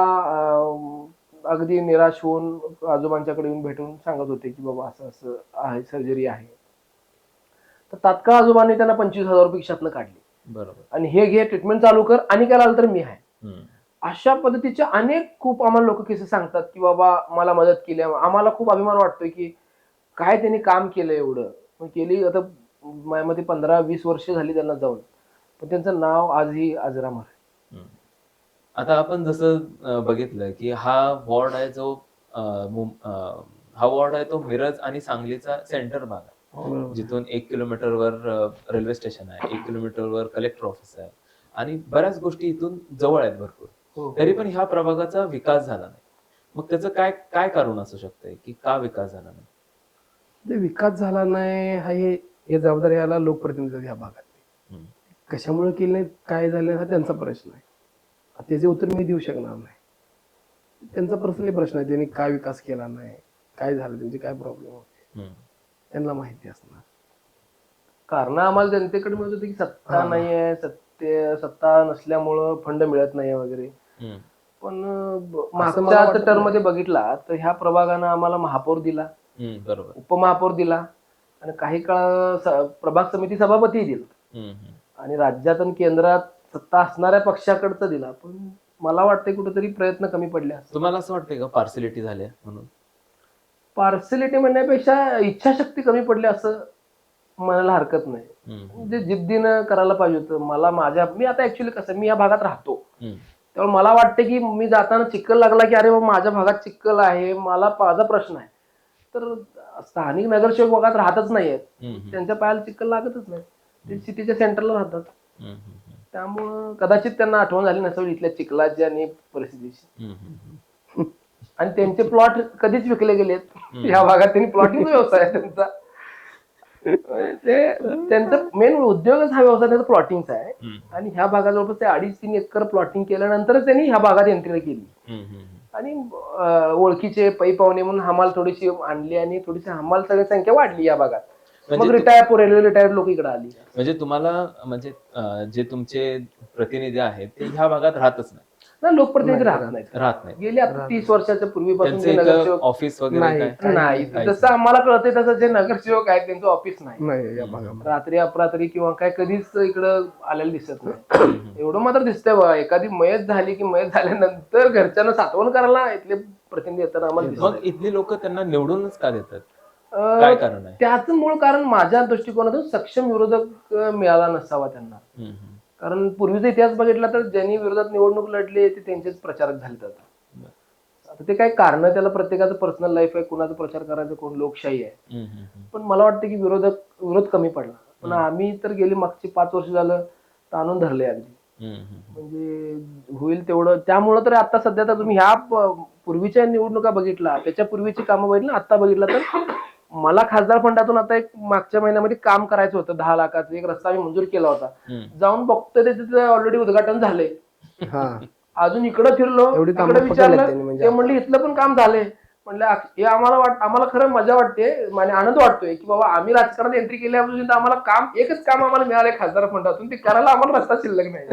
अगदी निराश होऊन आजोबांच्याकडे येऊन भेटून सांगत होते की बाबा असं असं आहे, सर्जरी आहे. तर तात्काळ आजोबांनी त्यांना 25,000 रुपये खिशातनं काढले. बरोबर. आणि हे घे, ट्रीटमेंट चालू कर, आणि काय लागलं तर मी आहे. अशा पद्धतीचे अनेक खूप आम्हाला लोक किस्से सांगतात की बाबा मला मदत केली. आम्हाला खूप अभिमान वाटतोय की काय त्यांनी काम केलं एवढं. पण केली आता माझ्यामध्ये 15-20 वर्ष झाली त्यांना जाऊन, पण त्यांचं नाव आजही अजरामर आहे. आता आपण जसं बघितलं की हा वॉर्ड आहे जो हा वॉर्ड आहे तो मिरज आणि सांगलीचा सेंटर भाग आहे, जिथून 1 किलोमीटरवर रेल्वे स्टेशन आहे, 1 किलोमीटरवर कलेक्टर ऑफिस आहे आणि बऱ्याच गोष्टी इथून जवळ आहेत भरपूर. तरी पण ह्या प्रभागाचा विकास झाला नाही. मग त्याचं काय काय कारण असू शकतंय की का विकास झाला नाही? ते विकास झाला नाही हे जबाबदारी याला लोकप्रतिनिधी ह्या भागात कशामुळे केली नाही, काय झालं हा त्यांचा प्रश्न आहे. त्याचे उत्तर मी देऊ शकणार नाही. त्यांचा पर्सनली प्रश्न आहे, त्यांनी काय विकास केला नाही, काय झालं, त्यांचे काय प्रॉब्लेम होते, त्यांना माहिती असणार. कारण आम्हाला जनतेकडे मिळत होती की सत्ता नाहीये, सत्ता नसल्यामुळं फंड मिळत नाही वगैरे. पण मागच्या टर्म मध्ये बघितला तर ह्या प्रभागानं आम्हाला महापौर दिला, बरोबर, उपमहापौर दिला आणि काही काळ प्रभाग समिती सभापती दिला आणि राज्यात आणि केंद्रात सत्ता असणाऱ्या पक्षाकडचं दिला. पण मला वाटतंय कुठेतरी प्रयत्न कमी पडले. तुम्हाला असं वाटतंय का पार्सिलिटी झाली म्हणून? पार्सिलिटी म्हणण्यापेक्षा इच्छाशक्ती कमी पडली असं म्हणायला हरकत नाही. म्हणजे जिद्दीनं करायला पाहिजे होतं. मी आता ऍक्च्युली कसं, मी या भागात राहतो, त्यामुळे मला वाटतं की मी जाताना चिखल लागला की अरे माझ्या भागात चिखल आहे, माझा प्रश्न आहे. तर स्थानिक नगरसेवक भागात राहतच नाहीयेत, त्यांच्या पायाला चिखल लागतच नाही, ते सिटीच्या सेंटरला राहतात. त्यामुळं कदाचित त्यांना आठवण झाली नसेल इथल्या चिखलाची आणि परिस्थितीची. आणि त्यांचे प्लॉट कधीच विकले गेलेत या भागात. त्यांनी प्लॉटिंग व्यवसाय आहे त्यांचा. त्यांचा मेन उद्योगच हा व्यवसाय त्यांचा प्लॉटिंगचा आहे. आणि ह्या भागात जवळपास ते 2.5-3 एकर प्लॉटिंग केल्यानंतरच त्यांनी ह्या भागात एंट्री केली. आणि ओळखीचे पै पाहुणे म्हणून हमाल थोडीशी आणली आणि थोडीशी हमाल सगळी संख्या वाढली या भागात. मग रेल्वे रिटायर्ड लोक इकडे आली. म्हणजे तुम्हाला म्हणजे जे तुमचे प्रतिनिधी आहेत ते ह्या भागात राहतच नाही? लोकप्रतिनिधी राहत नाही. गेली आता 30 वर्षाच्या पूर्वीपासून नगरसेवक ऑफिस वगैरे नाही. जसं आम्हाला कळतंय तसं जे नगरसेवक आहेत त्यांचं ऑफिस नाही. रात्री अपरात्री किंवा काय कधीच इकडं आलेलं दिसत नाही. एवढं मात्र दिसतंय बघा, एखादी मयत झाली की मयत झाल्यानंतर घरच्यांना साठवण करायला इथले प्रतिनिधी येताना आम्हाला दिसत. मग इथली लोक त्यांना निवडूनच का देतात? काय कारण आहे? त्याचं मूळ कारण माझ्या दृष्टिकोनातून सक्षम विरोधक मिळाला नसावा त्यांना. कारण पूर्वीचा इतिहास बघितला तर ज्यांनी विरोधात निवडणूक लढली ते त्यांचेच प्रचारक झाले. आता ते काही कारण, त्याला प्रत्येकाचं पर्सनल लाईफ आहे, कुणाचा प्रचार करायचा, कोण लोकशाही आहे. पण मला वाटतं की विरोध कमी पडला. पण आम्ही तर गेली मागची 5 वर्ष झालं ताणून धरले अगदी. म्हणजे होईल तेवढं. त्यामुळं तर आता सध्या तर तुम्ही ह्या पूर्वीच्या निवडणुका बघितला, त्याच्या पूर्वीची कामं बघितली, आता बघितला तर मला खासदार फंडातून आता एक मागच्या महिन्यामध्ये काम करायचं होतं 10 लाखाचं. एक रस्ता मी मंजूर केला होता. जाऊन बघतो त्याचं ऑलरेडी उद्घाटन झालंय. अजून इकडं फिरलो, इकडे विचारलं, ते म्हणले इथलं पण काम झालंय. म्हणलं हे आम्हाला खरं मजा वाटते, म्हणजे आनंद वाटतोय की बाबा आम्ही राजकारणात एंट्री केल्यापासून आम्हाला एकच काम आम्हाला मिळालंय खासदार फंडातून, ते करायला आम्हाला रस्ता शिल्लक नाही.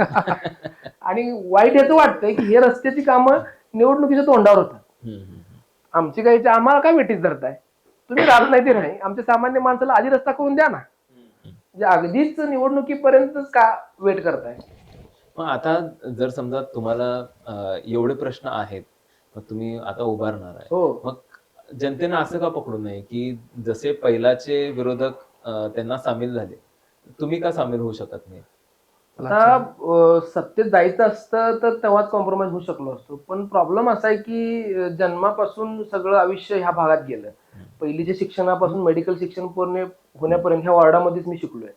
आणि वाईट याचं वाटतंय की हे रस्त्याची कामं निवडणुकीच्या तोंडावर होतात. आमची काही आम्हाला काय वेटीस धरताय, तुम्ही राहत नाही ते नाही, आमच्या सामान्य माणसाला आधी रस्ता करून द्या ना. म्हणजे अगदीच निवडणुकीपर्यंत का वेट करताय? मग आता जर समजा तुम्हाला एवढे प्रश्न आहेत, मग तुम्ही आता उभारणार आहे, मग जनतेनं असं का पकडू नये की जसे पहिलाचे विरोधक त्यांना सामील झाले, तुम्ही का सामील होऊ शकत नाही? आता सत्तेत जायचं असतं तर तेव्हाच कॉम्प्रोमाइज होऊ शकलो असतो. पण प्रॉब्लेम असा आहे की जन्मापासून सगळं आयुष्य ह्या भागात गेलं. पहिलीच्या शिक्षणापासून मेडिकल शिक्षण पूर्ण होण्यापर्यंत ह्या वॉर्डामध्येच मी शिकलोय.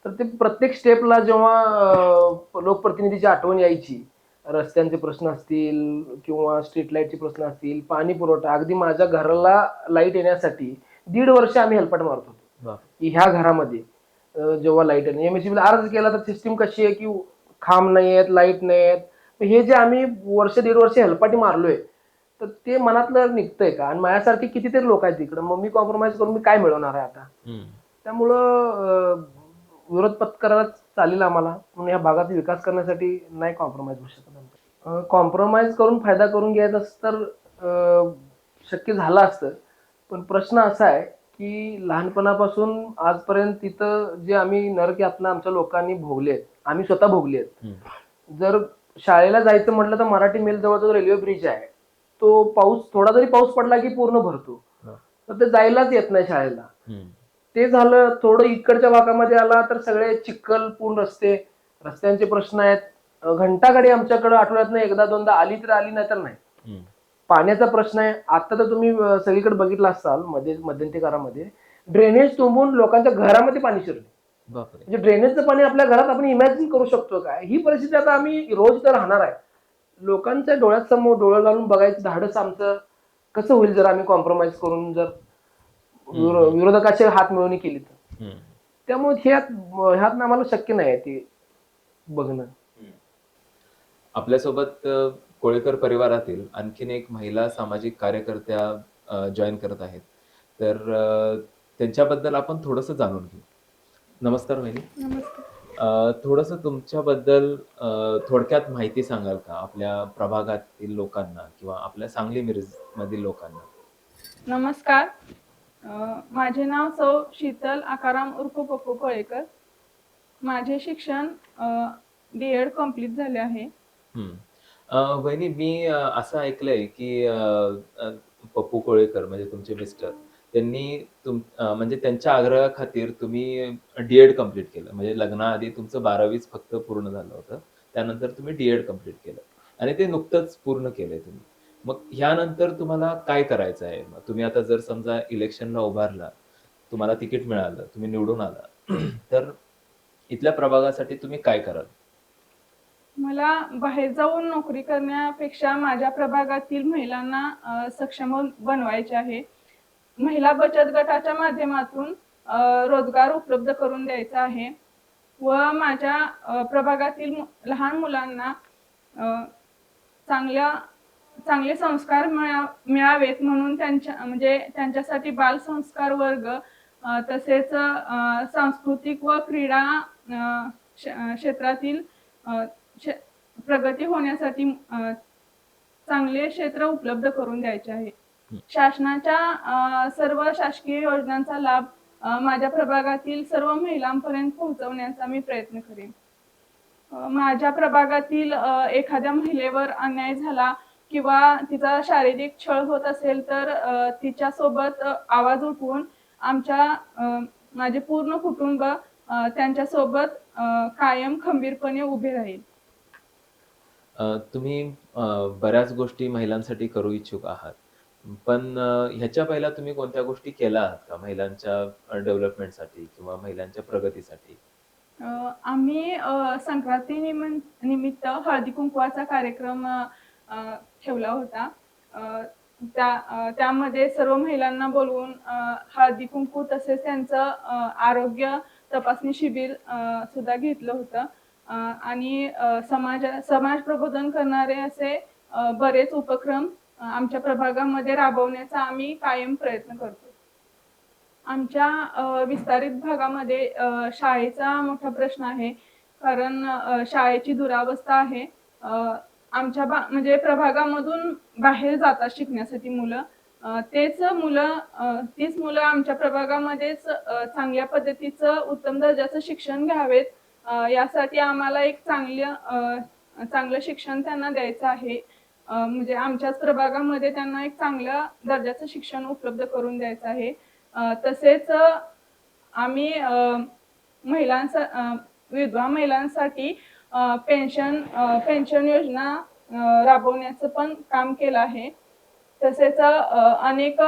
तर ते प्रत्येक स्टेपला जेव्हा लोकप्रतिनिधीची आठवण यायची, रस्त्यांचे प्रश्न असतील किंवा स्ट्रीट लाईटचे प्रश्न असतील, पाणी पुरवठा, अगदी माझ्या घराला लाईट येण्यासाठी 1.5 वर्ष आम्ही हेलपाट मारत होतो. बाप. की ह्या घरामध्ये जेव्हा लाईट येईल एमएससीबीला अर्ज केला तर सिस्टीम कशी आहे की खांब नाही आहेत, लाईट नाही आहेत. हे जे आम्ही वर्ष 1.5 वर्ष हेलपाटी मारलोय, तर ते मनातलं निघतंय का? आणि माझ्यासारखे कितीतरी लोक आहेत तिकडं, मग मी कॉम्प्रोमाइज करून मी काय मिळवणार आहे आता? त्यामुळं विरोध पत्करायलाच चालेल आम्हाला, म्हणून या भागाचा विकास करण्यासाठी नाही कॉम्प्रोमाइज होऊ शकत. कॉम्प्रोमाइज करून फायदा करून घ्यायचा तर शक्य झालं असतं. पण प्रश्न असा आहे की लहानपणापासून आजपर्यंत तिथं जे आम्ही नरक यातना आमच्या लोकांनी भोगले आहेत, आम्ही स्वतः भोगले आहेत. जर शाळेला जायचं म्हटलं तर मराठी मिल जवळ जो रेल्वे ब्रिज आहे, तो थोडा जरी पाऊस पडला की पूर्ण भरतो. तर ते जायलाच येत नाही शाळेला. ते झालं. थोडं इकडच्या भागामध्ये आला तर सगळे चिखल पूर्ण रस्त्यांचे प्रश्न आहेत. घंटागाडी आमच्याकडे आठवड्यातनं एकदा दोनदा आली तर आली, नाही तर नाही. पाण्याचा प्रश्न आहे. आता तर तुम्ही सगळीकडे बघितलं असाल मध्यंतरी काळामध्ये ड्रेनेज तुंबून लोकांच्या घरामध्ये पाणी शिरले. म्हणजे ड्रेनेजचं पाणी आपल्या घरात आपण इमॅजिन करू शकतो काय? ही परिस्थिती आता आम्ही रोज तर राहणार आहे. लोकांच्या डोळ्यासमोर डोळं घालून बघायचं धाडस आमचं कसं होईल जर आम्ही कॉम्प्रोमाइज करून जर विरोधकाचे हात मिळवणी केली तर. त्यामुळे ह्यात आम्हाला शक्य नाही आहे ते बघणं. आपल्यासोबत कोळेकर परिवारातील आणखीन एक महिला सामाजिक कार्यकर्त्या जॉईन करत आहेत. तर त्यांच्याबद्दल आपण थोडंसं जाणून घेऊ. नमस्कार वहिनी. नमस्कार. थोडंसं तुमच्याबद्दल थोडक्यात माहिती सांगाल का आपल्या प्रभागातील लोकांना किंवा आपल्या सांगली मिरज मधील लोकांना? नमस्कार. माझे नाव सौ शीतल आकाराम उर्फ पप्पू कोळेकर. माझे शिक्षण D.Ed कम्प्लीट झाले आहे. वहिनी, मी असं ऐकलंय की पप्पू कोळेकर म्हणजे तुमचे मिस्टर त्यांनी म्हणजे त्यांच्या आग्रहाखातीर तुम्ही D.Ed कम्प्लीट केलं. म्हणजे लग्नाआधी तुमचं 12वीच फक्त पूर्ण झालं होतं. त्यानंतर तुम्ही D.Ed कम्प्लीट केलं आणि ते नुकतंच पूर्ण केलंय तुम्ही. मग ह्यानंतर तुम्हाला काय करायचं आहे? मग तुम्ही आता जर समजा इलेक्शनला उभारला, तुम्हाला तिकीट मिळालं, तुम्ही निवडून आला, तर इथल्या प्रभागासाठी तुम्ही काय कराल? मला बाहेर जाऊन नोकरी करण्यापेक्षा माझ्या प्रभागातील महिलांना सक्षम बनवायचे आहे. महिला बचत गटाच्या माध्यमातून रोजगार उपलब्ध करून द्यायचा आहे व माझ्या प्रभागातील लहान मुलांना चांगले संस्कार मिळावेत म्हणून त्यांच्यासाठी बालसंस्कार वर्ग तसेच सांस्कृतिक व क्रीडा क्षेत्रातील प्रगती होण्यासाठी चांगले क्षेत्र उपलब्ध करून द्यायचे आहे. शासनाच्या सर्व शासकीय योजनांचा लाभ माझ्या प्रभागातील सर्व महिलांपर्यंत पोहोचवण्याचा मी प्रयत्न करेन. माझ्या प्रभागातील एखाद्या महिलेवर अन्याय झाला किंवा तिचा शारीरिक छळ होत असेल तर तिच्यासोबत आवाज उठवून माझे पूर्ण कुटुंब त्यांच्यासोबत कायम खंबीरपणे उभे राहील. तुम्ही बऱ्याच गोष्टी महिलांसाठी करू इच्छुक आहात. पण ह्याच्या पहिला तुम्ही कोणत्या गोष्टी केल्या आहात का महिलांच्या डेव्हलपमेंटसाठी किंवा महिलांच्या प्रगतीसाठी? आम्ही संक्रांती निमित्त हळदी कुंकवाचा कार्यक्रम ठेवला होता. त्यामध्ये सर्व महिलांना बोलवून हळदी कुंकू तसेच त्यांचं आरोग्य तपासणी शिबिर सुद्धा घेतलं होतं. आणि समाज प्रबोधन करणारे असे बरेच उपक्रम आमच्या प्रभागामध्ये राबवण्याचा आम्ही कायम प्रयत्न करतो. आमच्या विस्तारित भागामध्ये शाळेचा मोठा प्रश्न आहे, कारण शाळेची दुरावस्था आहे. आमच्या म्हणजे प्रभागामधून बाहेर जातात शिकण्यासाठी मुलं. तीच मुलं आमच्या प्रभागामध्येच चांगल्या पद्धतीचं उत्तम दर्जाचं शिक्षण घ्यावेत यासाठी आम्हाला एक चांगलं शिक्षण त्यांना द्यायचं आहे. म्हणजे आमच्याच प्रभागामध्ये त्यांना एक चांगल्या दर्जाचं शिक्षण उपलब्ध करून द्यायचं आहे. तसेच आम्ही विधवा महिलांसाठी पेन्शन योजना राबवण्याचं पण काम केलं आहे. तसेच अनेक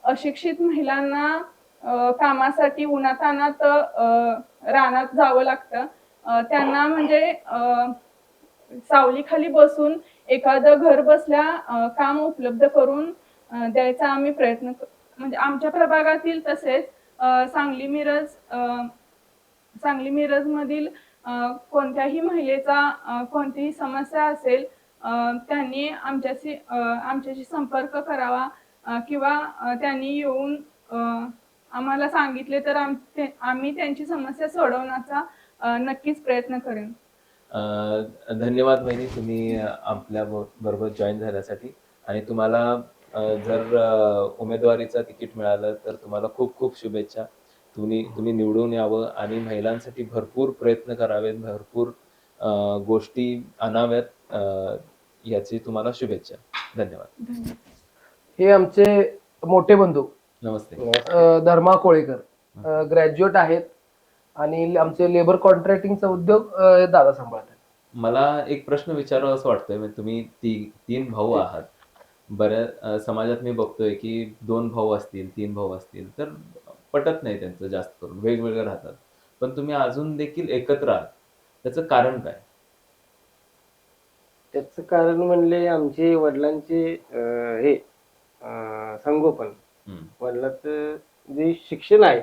अशिक्षित महिलांना कामासाठी उन्हातान्हात रानात जावं लागतं. त्यांना म्हणजे सावलीखाली बसून एखादं घर बसल्या काम उपलब्ध करून द्यायचा आम्ही प्रयत्न म्हणजे आमच्या प्रभागातील तसेच सांगली मिरज मधील कोणत्याही महिलेचा कोणतीही समस्या असेल त्यांनी आमच्याशी संपर्क करावा किंवा त्यांनी येऊन आम्हाला सांगितले तर आम्ही त्यांची समस्या सोडवण्याचा नक्कीच प्रयत्न करेन. धन्यवाद बहिणी, तुम्ही आपल्या बरोबर जॉईन झाल्यासाठी. आणि तुम्हाला जर उमेदवारीचं तिकीट मिळालं तर तुम्हाला खूप खूप शुभेच्छा. तुम्ही निवडून यावं आणि महिलांसाठी भरपूर प्रयत्न करावेत, भरपूर गोष्टी आणाव्यात, याची तुम्हाला शुभेच्छा. धन्यवाद. हे आमचे मोठे बंधू नमस्ते. धर्मा कोळेकर ग्रॅज्युएट आहेत आणि आमचे लेबर कॉन्ट्रॅक्टिंगचा उद्योग दादा सांभाळतात. मला एक प्रश्न विचारावा असं वाटतोय, म्हणजे तुम्ही तीन भाऊ आहात. बऱ्याच समाजात मी बघतोय की 2 भाऊ असतील, 3 भाऊ असतील तर पटत नाही त्यांचं, जास्त करून वेगवेगळे राहतात. पण तुम्ही अजून देखील एकत्र आहात, त्याचं कारण काय? त्याचं कारण म्हणले आमचे वडिलांचे हे संगोपन. वडिलांचं जे शिक्षण आहे,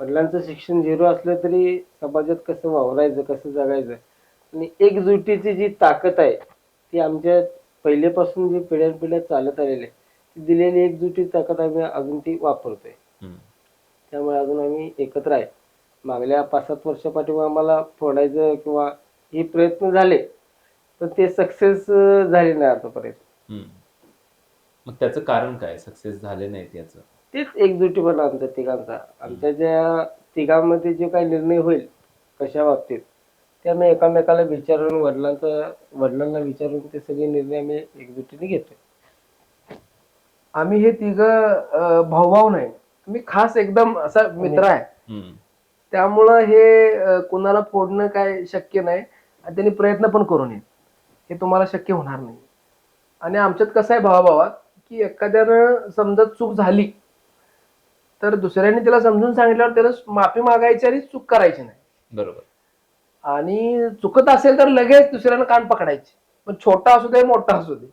वडिलांचं शिक्षण 0 असलं तरी समाजात कसं वावरायचं, कसं जगायचं आणि एकजुटीची जी ताकद आहे ती आमच्या पहिलेपासून जी पिढ्यानपिढ्या चालत आलेली आहे, ती दिलेली एकजुटी ताकद आम्ही अजून ती वापरतोय. त्यामुळे अजून आम्ही एकत्र आहे. मागल्या 5-7 वर्षापाठीमागे आम्हाला फोडायचं किंवा हे प्रयत्न झाले पण ते सक्सेस झाले नाही आतापर्यंत. मग त्याचं कारण काय सक्सेस झाले नाहीत याचं? तेच एकजुटीपणा आमच्या तिघांचा. आमच्या ज्या तिघांमध्ये जे काही निर्णय होईल कशा बाबतीत ते आम्ही एकामेकाला विचारून वडिलांना विचारून ते सगळे निर्णय आम्ही एकजुटीने घेतोय. आम्ही हे तिघं भाऊ नाही, आम्ही खास एकदम असा मित्र आहे. त्यामुळं हे कुणाला फोडणं काय शक्य नाही आणि त्यांनी प्रयत्न पण करू नये, हे तुम्हाला शक्य होणार नाही. आणि आमच्यात कसं आहे भावाभावात की एखाद्यानं समजा चूक झाली तर दुसऱ्याने त्याला समजून सांगितल्यावर त्याला माफी मागायची आणि चूक करायची नाही. बरोबर. आणि चुकत असेल तर लगेच दुसऱ्यानं कान पकडायचे, पण छोटा असू दे मोठा असू दे.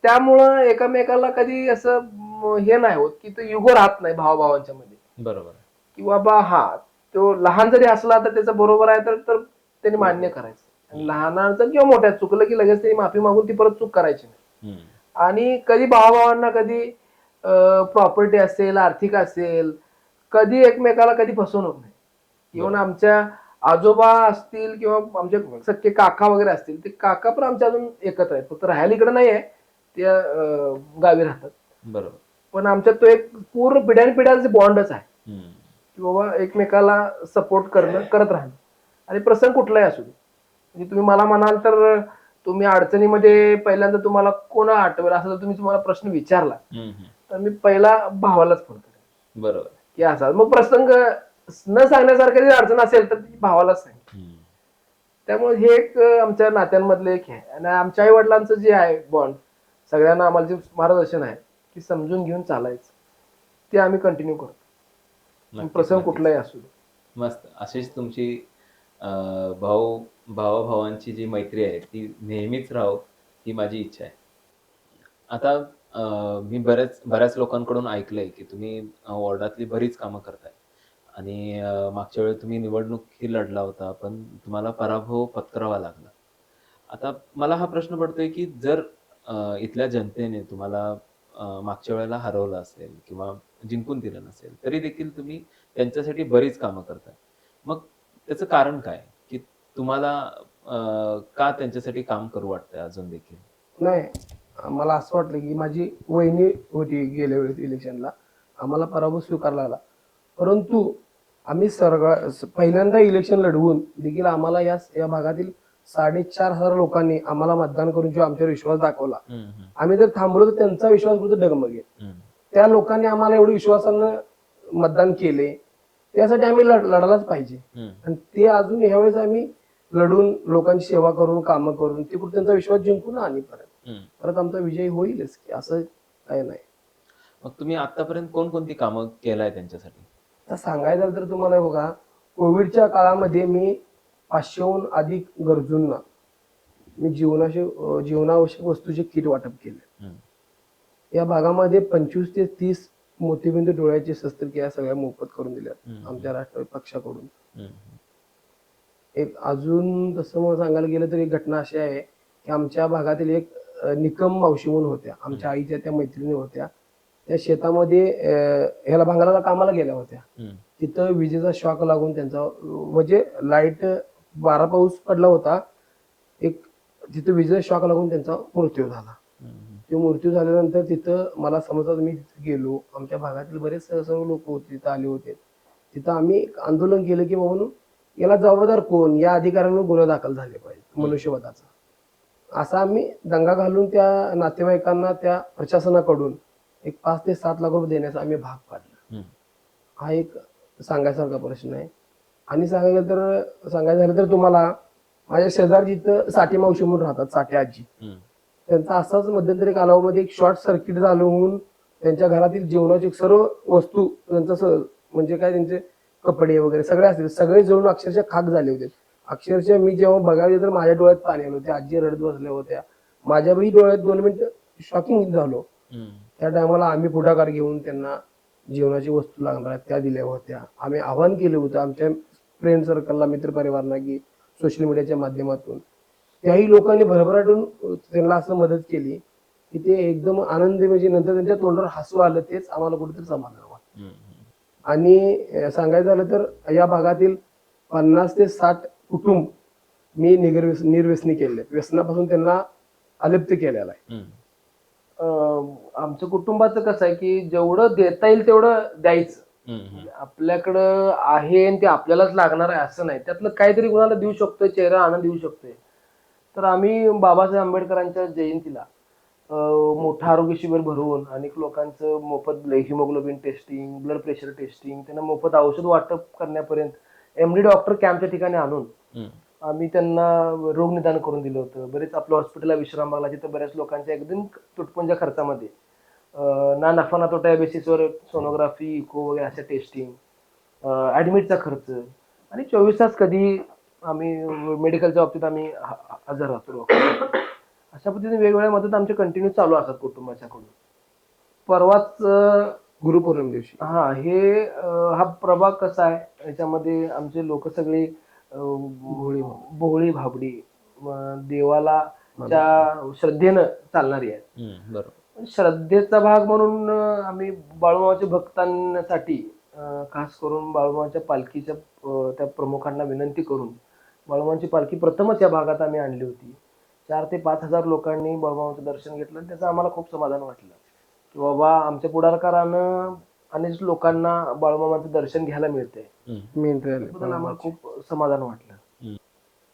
त्यामुळं एकमेकाला कधी असं हे नाही होत की तो युगो राहत नाही भावाभावांच्या मध्ये. बरोबर. की बाबा हा तो लहान जरी असला तर त्याचं बरोबर आहे तर त्यांनी मान्य करायचं. आणि लहानाचं किंवा मोठ्यात चुकलं की लगेच त्यांनी माफी मागून ती परत चूक करायची नाही. आणि कधी भावाभावांना कधी प्रॉपर्टी असेल, आर्थिक असेल, कधी एकमेकाला कधी फसवणूक नाही. इव्हन आमच्या आजोबा असतील किंवा आमचे सख्खे काका वगैरे असतील, ते काका पण आमच्या अजून एकत्र आहेत, फक्त राहायला इकडे नाही आहे, ते गावी राहतात. बरोबर. पण आमच्यात तो एक पूर्ण पिढ्यानपिढ्याचे बॉन्डच आहे की बाबा एकमेकाला सपोर्ट करत राहणं. आणि प्रसंग कुठलाही असू दे, म्हणजे तुम्ही मला म्हणाल तर तुम्ही अडचणीमध्ये पहिल्यांदा तुम्हाला कोणा आठवेल असं जर तुम्हाला प्रश्न विचारला तर मी पहिला भावालाच फोन करेन. बरोबर. की असा मग प्रसंग न सांगण्यासारखी जर अडचण असेल तर ती भावालाच सांग. त्यामुळे हे एक आमच्या नात्यांमधले एक आहे. आणि आमच्या आई वडिलांचं जे आहे बॉन्ड, सगळ्यांना आम्हाला जे मार्गदर्शन आहे की समजून घेऊन चालायचं, ते आम्ही कंटिन्यू करतो, प्रसंग कुठलाही असू दे. मस्त. अशीच तुमची भावाभावांची जी मैत्री आहे ती नेहमीच राहो, ही माझी इच्छा आहे. आता मी बऱ्याच लोकांकडून ऐकलंय की तुम्ही वॉर्डातली बरीच कामं करताय आणि मागच्या वेळी तुम्ही निवडणूक ही लढला होता, पण तुम्हाला पराभव पत्करावा लागला. आता मला हा प्रश्न पडतोय की जर इथल्या जनतेने तुम्हाला मागच्या वेळेला हरवलं असेल किंवा जिंकून दिलं नसेल, तरी देखील तुम्ही त्यांच्यासाठी बरीच कामं करताय. मग त्याचं कारण काय, की तुम्हाला का त्यांच्यासाठी काम करू वाटतंय अजून देखील? नाही, मला असं वाटलं की माझी वहिनी होती गेल्या वेळेस इलेक्शनला, आम्हाला पराभव स्वीकारला लागला, परंतु आम्ही पहिल्यांदा इलेक्शन लढवून देखील आम्हाला या भागातील 4,500 लोकांनी आम्हाला मतदान करून जो आमच्यावर विश्वास दाखवला, आम्ही जर थांबलो तर त्यांचा विश्वास कुठे डगमगेल. त्या लोकांनी आम्हाला एवढे विश्वासानं मतदान केले त्यासाठी आम्ही लढायलाच पाहिजे. आणि ते अजून यावेळेस आम्ही लढून लोकांची सेवा करून कामं करून ते कुठे त्यांचा विश्वास जिंकून आणि परत आमचा विजय होईलच की असं काही नाही. मग तुम्ही आतापर्यंत कोणकोणती कामं केलाय त्यांच्यासाठी? तर सांगायचं झालं तर तुम्हाला बघा, कोविडच्या काळामध्ये मी 500हून अधिक गरजूंना मी जीवनावश्यक वस्तूचे किट वाटप केले. या भागामध्ये 25 ते 30 मोतीबिंद डोळ्याची शस्त्रक्रिया सगळ्या मोफत करून दिल्या आमच्या राष्ट्रवादी पक्षाकडून. एक अजून तसं मला सांगायला गेलं तर एक घटना अशी आहे की आमच्या भागातील एक निकम मावशी म्हणून होत्या, आमच्या आईच्या त्या मैत्रिणी होत्या. त्या शेतामध्ये ह्याला भांगराला कामाला गेल्या होत्या. तिथं विजेचा शॉक लागून त्यांचा म्हणजे लाईट 12 पाऊस पडला होता, एक तिथं विजेचा शॉक लागून त्यांचा मृत्यू झाला. तो मृत्यू झाल्यानंतर तिथं मला समजतात मी तिथे गेलो, आमच्या भागातील बरेच सर्व लोक होते तिथं आले होते. तिथं आम्ही एक आंदोलन केलं की बाबा याला जबाबदार कोण, या अधिकाऱ्यांवर गुन्हा दाखल झाले पाहिजे मनुष्यवधाचा. असा आम्ही दंगा घालून त्या नातेवाईकांना त्या प्रशासनाकडून एक 5 ते 7 लाख रुपये देण्याचा आम्ही भाग पाडला. हा एक सांगायसारखा प्रश्न आहे. आणि सांगायचं झालं तर तुम्हाला माझ्या शेजारी जिथं साठे मावशी म्हणून राहतात, साठे आजी, त्यांचा असाच मध्यंतरी कालावधीमध्ये एक शॉर्ट सर्किट झालं होऊन त्यांच्या घरातील जेवणाची सर्व वस्तू त्यांचं म्हणजे काय त्यांचे कपडे वगैरे सगळे असतील सगळे जळून अक्षरशः खाक झाले होते. अक्षरशः मी जेव्हा बघायला तर माझ्या डोळ्यात पाणी आलं होते. आजी रडत बसल्या होत्या, माझ्याही डोळ्यात 2 मिनिटं शॉकिंग झालो. त्या टायमाला आम्ही पुढाकार घेऊन त्यांना जेवणाची वस्तू लागणार त्या दिल्या होत्या. आम्ही आवाहन केलं होतं आमच्या फ्रेंड सर्कलला, मित्रपरिवारांना की सोशल मीडियाच्या माध्यमातून त्याही लोकांनी भरभराटून त्यांना असं मदत केली की ते एकदम आनंदी म्हणजे नंतर त्यांच्या तोंडावर हसू आलं. तेच आम्हाला कुठेतरी समाधान वाटतं. आणि सांगायचं झालं तर या भागातील 50 ते 60 कुटुंब मी निर्व्यसनी केले, व्यसनापासून त्यांना अलिप्त केलेला आहे. आमच्या कुटुंबाचं कसं आहे की जेवढं देता येईल तेवढं द्यायचं. आपल्याकडं आहे आणि ते आपल्यालाच लागणार आहे असं नाही, त्यातलं काहीतरी कुणाला देऊ शकतोय, चेहरा आनंद देऊ शकतोय. तर आम्ही बाबासाहेब आंबेडकरांच्या जयंतीला मोठं आरोग्य शिबिर भरवून अनेक लोकांचं मोफत haemoglobin testing, blood pressure testing, त्यांना मोफत औषध वाटप करण्यापर्यंत MD डॉक्टर कॅम्पच्या ठिकाणी आणून आम्ही त्यांना रोग निदान करून दिलं होतं. बरेच आपलं हॉस्पिटल विश्रामबागला तिथं बऱ्याच लोकांच्या एकदम तुटपुंज्या खर्चामध्ये ना नफा ना तोटा या बेसिसवर सोनोग्राफी, इको वगैरे अशा टेस्टिंग, ॲडमिटचा खर्च आणि 24 तास कधी आम्ही मेडिकलच्या बाबतीत आम्ही हजर राहतो. अशा पद्धतीने वेगवेगळ्या मदत आमच्या कंटिन्यू चालू असतात कुटुंबाच्याकडून. परवाच गुरुपौर्णिमे दिवशी हा प्रभाग कसा आहे, याच्यामध्ये आमचे लोक सगळे भोळी भाबडी देवाला श्रद्धेनं चालणारी आहेत. श्रद्धेचा भाग म्हणून आम्ही बाळूमामाच्या भक्तांसाठी खास करून बाळूमामाच्या पालखीच्या त्या प्रमुखांना विनंती करून बाळूमामाची पालखी प्रथमच या भागात आम्ही आणली होती. 4 ते 5 हजार लोकांनी बाळूमामाचं दर्शन घेतलं आणि त्याचं आम्हाला खूप समाधान वाटलं की बाबा आमच्या पुढाकारानं अनेक लोकांना बाळूमामाचं दर्शन घ्यायला मिळतंय. त्याबद्दल आम्हाला खूप समाधान वाटलं.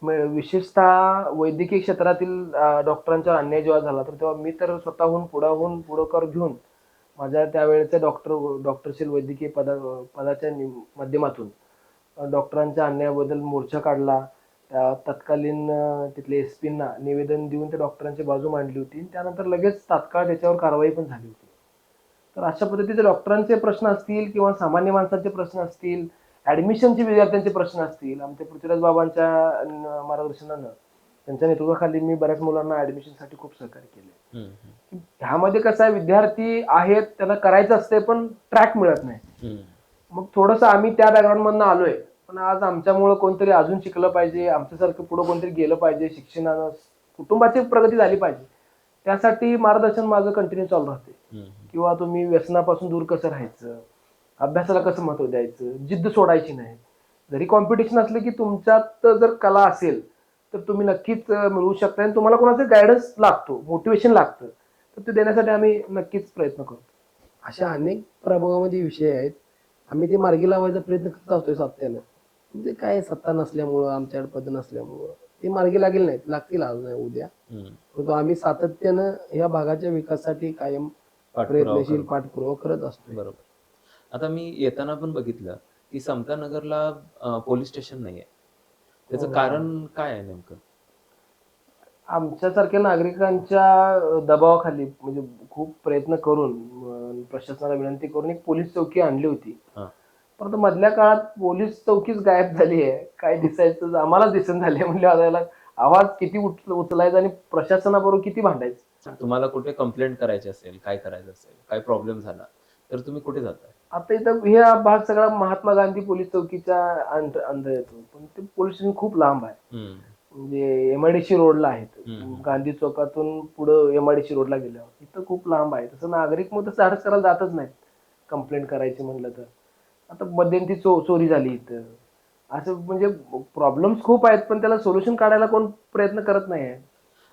विशेषतः वैद्यकीय क्षेत्रातील डॉक्टरांचा अन्याय जेव्हा झाला तर तेव्हा मी तर स्वतःहून पुढाकार घेऊन माझ्या त्यावेळेच्या डॉक्टरशील वैद्यकीय पदाच्या माध्यमातून डॉक्टरांच्या अन्यायाबद्दल मोर्चा काढला. त्या तत्कालीन तिथले SP-ना निवेदन देऊन त्या डॉक्टरांची बाजू मांडली होती. त्यानंतर लगेच तात्काळ त्याच्यावर कारवाई पण झाली होती. तर अशा पद्धतीचे डॉक्टरांचे प्रश्न असतील किंवा सामान्य माणसांचे प्रश्न असतील, ऍडमिशनचे विद्यार्थ्यांचे प्रश्न असतील, आमच्या पृथ्वीराज बाबांच्या मार्गदर्शनानं त्यांच्या नेतृत्वाखाली मी बऱ्याच मुलांना ऍडमिशनसाठी खूप सहकार्य केले. ह्यामध्ये कसं आहे, विद्यार्थी आहेत त्यांना करायचं असते पण ट्रॅक मिळत नाही. मग थोडंसं आम्ही त्या बॅकग्राऊंड मधनं आलोय, पण आज आमच्यामुळं कोणतरी अजून शिकलं पाहिजे, आमच्यासारखं पुढं कोणतरी गेलं पाहिजे, शिक्षणानं कुटुंबाची प्रगती झाली पाहिजे, त्यासाठी मार्गदर्शन माझं कंटिन्यू चालू राहते. किंवा तुम्ही व्यसनापासून दूर कसं राहायचं, अभ्यासाला कसं महत्व द्यायचं, जिद्द सोडायची नाही. जरी कॉम्पिटिशन असलं की तुमच्यात जर कला असेल तर तुम्ही नक्कीच मिळवू शकता. आणि तुम्हाला कोणाचं गायडन्स लागतो, मोटिवेशन लागतं, तर ते देण्यासाठी आम्ही नक्कीच प्रयत्न करतो. अशा अनेक प्रभागामध्ये विषय आहेत, आम्ही ते मार्गी लावायचा प्रयत्न करत असतोय सातत्यानं. म्हणजे काय सत्ता नसल्यामुळं, आमच्याकडे पद नसल्यामुळं ते मार्गी लागेल नाहीत, लागतील आज नाही उद्या. परंतु आम्ही सातत्यानं या भागाच्या विकासासाठी कायम प्रयत्नशील पाठपुरावा करत असतो. बरोबर. आता मी येताना पण बघितलं की समतानगरला पोलीस स्टेशन नाहीये. त्याचं हो. कारण काय आहे नेमकं? आमच्यासारख्या नागरिकांच्या दबावाखाली म्हणजे खूप प्रयत्न करून प्रशासनाला विनंती करून एक पोलीस चौकी आणली होती. हां. परंतु मधल्या काळात पोलीस चौकीच गायब झाली आहे. काय दिसायचं आम्हालाच दिसेना झाले म्हणजे आम्हाला आवाज किती उचलायचा आणि प्रशासनाबरोबर किती भांडायचं. तुम्हाला कुठे कंप्लेंट करायची असेल, काय करायचं असेल, काय प्रॉब्लेम झाला, तर तुम्ही कुठे जाताय? आता इथं हा भाग सगळा महात्मा गांधी पोलीस चौकीच्या अंडर येतो. पण ते पोलीस स्टेशन खूप लांब आहे. हं. म्हणजे MIDC रोडला आहेत. हम्म. गांधी चौकातून पुढं MIDC रोडला गेल्यावर इथं खूप लांब आहे. तसं नागरिक मग तसं धाडस करायला जातच नाहीत कंप्लेंट करायची म्हणलं तर. आता मध्यंतरी चोरी झाली इथं असं म्हणजे प्रॉब्लेम्स खूप आहेत पण त्याला सोल्युशन काढायला कोण प्रयत्न करत नाही आहे.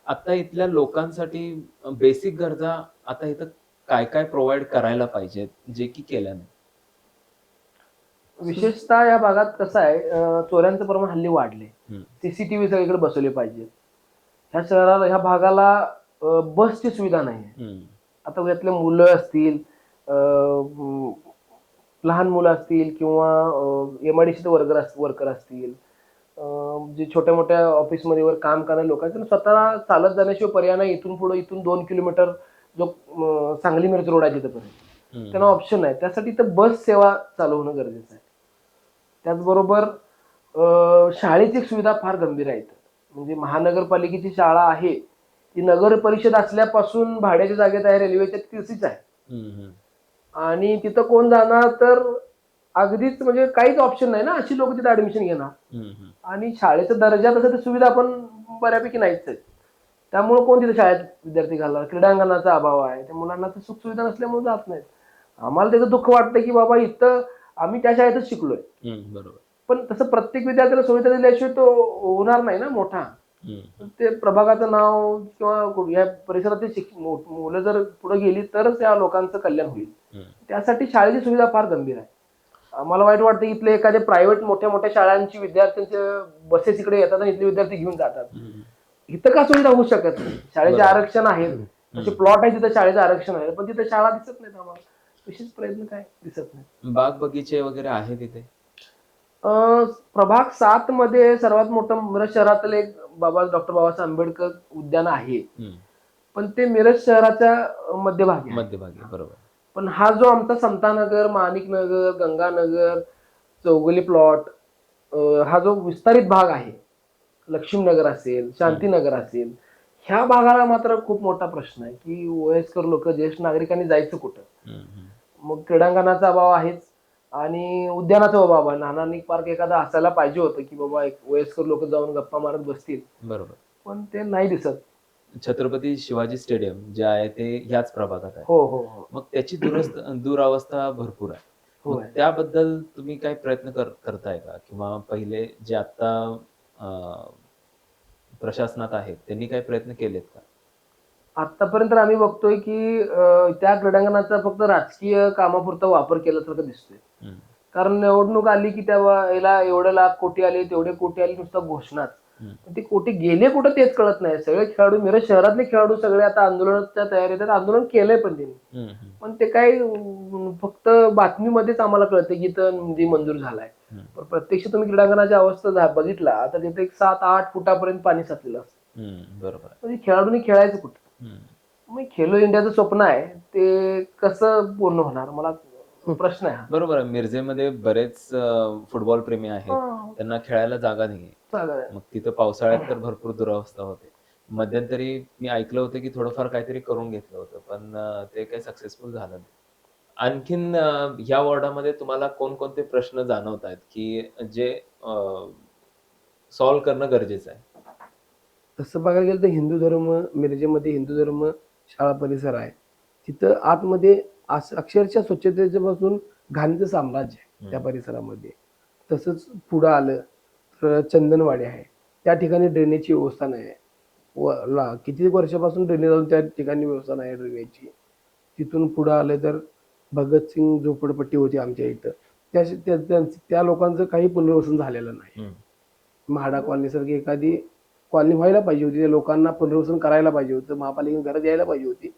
आता इथल्या लोकांसाठी बेसिक गरजा आता इथं काय काय प्रोव्हाइड करायला पाहिजेत, जे की केल्या नाही? विशेषतः या भागात कसं आहे चोऱ्यांचं प्रमाण हल्ली वाढले. हं. CCTV सगळीकडे बसवले पाहिजेत. ह्या भागाला बसची सुविधा नाही आहे. हं. आता यातले मुलं असतील लहान मुलं असतील किंवा MIDC वर्कर असतील जे छोट्या मोठ्या ऑफिसमध्ये काम करणारे लोक आहेत त्यांना स्वतः चालत जाण्याशिवाय पर्याय नाही. इथून पुढे 2 किलोमीटर जो सांगली मिरज रोड आहे तिथपर्यंत हं. त्यांना ऑप्शन नाही. त्यासाठी इथं बस सेवा चालू होणं गरजेचं आहे. त्याचबरोबर शाळेची एक सुविधा फार गंभीर आहे इथं. म्हणजे महानगरपालिकेची शाळा आहे ती नगर परिषद असल्यापासून भाड्याच्या जागेत आहे, रेल्वेच्या तिरसीच आहे. हं. हं. आणि तिथं कोण जाणार तर अगदीच म्हणजे काहीच ऑप्शन नाही ना अशी लोक तिथे ऍडमिशन घेणार. हं. हं. आणि शाळेचा दर्जा तसं तर सुविधा पण बऱ्यापैकी नाहीच आहेत. त्यामुळे कोण तिथे शाळेत विद्यार्थी घालणार. क्रीडांगणाचा अभाव आहे. त्या मुलांना तर सुखसुविधा नसल्यामुळे जात नाहीत. आम्हाला त्याचं दुःख वाटतं की बाबा इथं आम्ही त्या शाळेतच शिकलोय. हं. बरोबर. पण तसं प्रत्येक विद्यार्थ्याला सुविधा दिल्याशिवाय तो होणार नाही ना मोठा. हं. ते प्रभागाचं नाव किंवा या परिसरातील मुलं जर पुढे गेली तरच या लोकांचं कल्याण होईल. हं. त्यासाठी शाळेची सुविधा फार गंभीर आहे. मला वाईट वाटतं इथले एखाद्या प्रायव्हेट मोठ्या मोठ्या शाळांची विद्यार्थ्यांच्या बसेस इकडे येतात आणि इथले विद्यार्थी घेऊन जातात. हं. इथं का सुविधा होऊ शकत नाही. शाळेचे बरोबर. आरक्षण आहे असे प्लॉट आहे तिथं शाळेचं आरक्षण आहे पण तिथं शाळा दिसत नाहीत आम्हाला. विशेष प्रयत्न काय दिसत नाही. बाग बगीचे वगैरे आहे तिथे? प्रभाग 7 मध्ये सर्वात मोठं मिरज शहरातलं एक डॉक्टर बाबासाहेब आंबेडकर उद्यान आहे. हं. पण ते मिरज शहराच्या मध्यभागी आहे. मध्यभागी. बरोबर. पण हा जो आमचा समतानगर, माणिकनगर, गंगानगर, चौगुले प्लॉट हा जो विस्तारित भाग आहे लक्ष्मीनगर असेल, शांतीनगर असेल ह्या भागाला मात्र खूप मोठा प्रश्न आहे की वयस्कर लोक ज्येष्ठ नागरिकांनी जायचं कुठं. हं. हं. मग क्रीडांगणाचा अभाव आहेच आणि उद्यानाचा अभाव आहे. नाना पार्क एखादा असायला पाहिजे होतं की बाबा एक वयस्कर लोक जाऊन गप्पा मारत बसतील. बरोबर. पण ते नाही दिसत. छत्रपती शिवाजी स्टेडियम जे आहे ते ह्याच प्रभागात आहे. हो हो हो मग त्याची दुरावस्था भरपूर आहे. हो मग आहे. त्याबद्दल तुम्ही काही प्रयत्न करताय का? किंवा पहिले जे आता प्रशासनात आहेत त्यांनी काही प्रयत्न केलेत का? आतापर्यंत आम्ही बघतोय की त्या क्रीडांगणाचा फक्त राजकीय कामापुरता वापर केल्यासारखं दिसतोय. हं. कारण निवडणूक आली की तेव्हा याला एवढे लाख कोटी आले तेवढे कोटी आले नुसता घोषणाच. हं. पण ते कोटी गेले कुठं तेच कळत नाही. सगळे खेळाडू मिरज शहरातले खेळाडू सगळे आता आंदोलनाच्या तयारीत आहेत. आंदोलन केलंय पण त्यांनी. हं. हं. पण ते काय फक्त बातमीमध्येच आम्हाला कळतं की इथं निधी मंजूर झालाय. हं. पण प्रत्यक्ष तुम्ही क्रीडांगणाची अवस्था बघितला तर तिथे एक 7-8 फुटापर्यंत पाणी साचलेलं असतं. हं. बरोबर आहे. म्हणजे खेळाडूंनी खेळायचं कुठं. हं. मग खेलो इंडियाचं स्वप्न आहे ते कसं पूर्ण होणार मला प्रश्न आहे हा. बरोबर आहे. मिरजेमध्ये बरेच फुटबॉल प्रेमी आहेत. हा, त्यांना खेळायला जागा नाहीये. चालेल. मग तिथं पावसाळ्यात तर भरपूर दुरावस्था होते. मध्यंतरी मी ऐकलं होतं की थोडंफार काहीतरी करून घेतलं होतं, पण ते काही सक्सेसफुल झालं नाही. आणखीन ह्या वॉर्डामध्ये तुम्हाला कोणकोणते प्रश्न जाणवत आहेत की जे सॉल्व्ह करणं गरजेचं आहे? तसं बघायला गेलं तर हिंदू धर्म मिरजेमध्ये हिंदू धर्म शाळा परिसर आहे. तिथं आतमध्ये अक्षरशः स्वच्छतेच्या पासून घाणीचं साम्राज्य आहे त्या परिसरामध्ये. तसंच पुढं आलं तर चंदनवाडी आहे. त्या ठिकाणी ड्रेनेजची व्यवस्था नाही आहे. किती वर्षापासून ड्रेनेज जाऊन त्या ठिकाणी व्यवस्था नाही आहे ड्रेनेजची. तिथून पुढं आलं तर भगतसिंग झोपडपट्टी होती आमच्या इथं. त्या लोकांचं काही पुनर्वसन झालेलं नाही. हं. म्हाडा कॉलनीसारखी एखादी कॉलनी व्हायला पाहिजे होती. त्या लोकांना पुनर्वसन करायला पाहिजे होतं. महापालिकेने घरं द्यायला पाहिजे होती.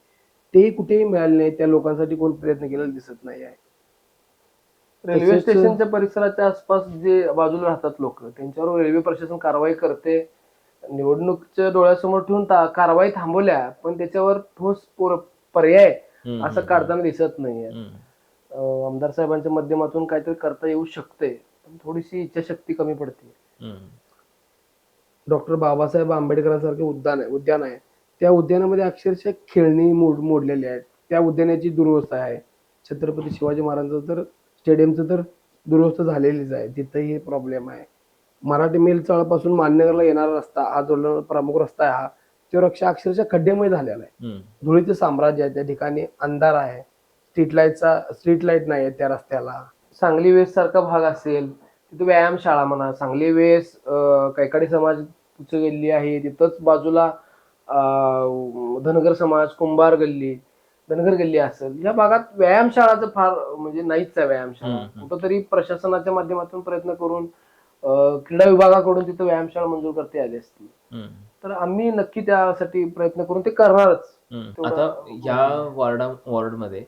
तेही कुठेही मिळाले नाही. त्या लोकांसाठी कोण प्रयत्न केलेला दिसत नाही आहे. रेल्वे तसेच- स्टेशनच्या परिसराच्या आसपास जे बाजूला राहतात लोक, त्यांच्यावर रेल्वे प्रशासन कारवाई करते. निवडणुकीच्या डोळ्यासमोर ठेवून कारवाई थांबवल्या, पण त्याच्यावर ठोस पर्याय असं काढताना दिसत नाहीये. आमदार साहेबांच्या माध्यमातून काहीतरी करता येऊ शकते, पण थोडीशी इच्छाशक्ती कमी पडते. डॉक्टर बाबासाहेब आंबेडकरांसारखे उद्यान आहे, त्या उद्यानामध्ये अक्षरशः खेळणी मोडलेली आहेत. त्या उद्यानाची दुरवस्था आहे. छत्रपती शिवाजी महाराजांचं तर स्टेडियमचं तर दुरवस्था झालेलीच आहे, तिथंही प्रॉब्लेम आहे. मराठी मिल चाळपासून मान्यगरला येणारा रस्ता, हा जो प्रमुख रस्ता आहे, हा तो रक्षा अक्षरशः खड्डेमय झालेला आहे. धुळीचं साम्राज्य आहे त्या ठिकाणी, अंधार आहे, स्ट्रीट लाईट नाही आहे त्या रस्त्याला. सांगली वेस सारखा भाग असेल, तिथे व्यायामशाळा म्हणा, सांगली वेस कैकाडी समाज गल्ली आहे, तिथंच बाजूला धनगर समाज, कुंभार गल्ली, धनगर गल्ली असेल, या भागात व्यायामशाळाचं फार म्हणजे नाहीच आहे. व्यायामशाळा कुठंतरी प्रशासनाच्या माध्यमातून प्रयत्न करून क्रीडा विभागाकडून तिथं व्यायामशाळा मंजूर करता आली असती, तर आम्ही नक्की त्यासाठी प्रयत्न करून ते करणारच. आता या वॉर्डमध्ये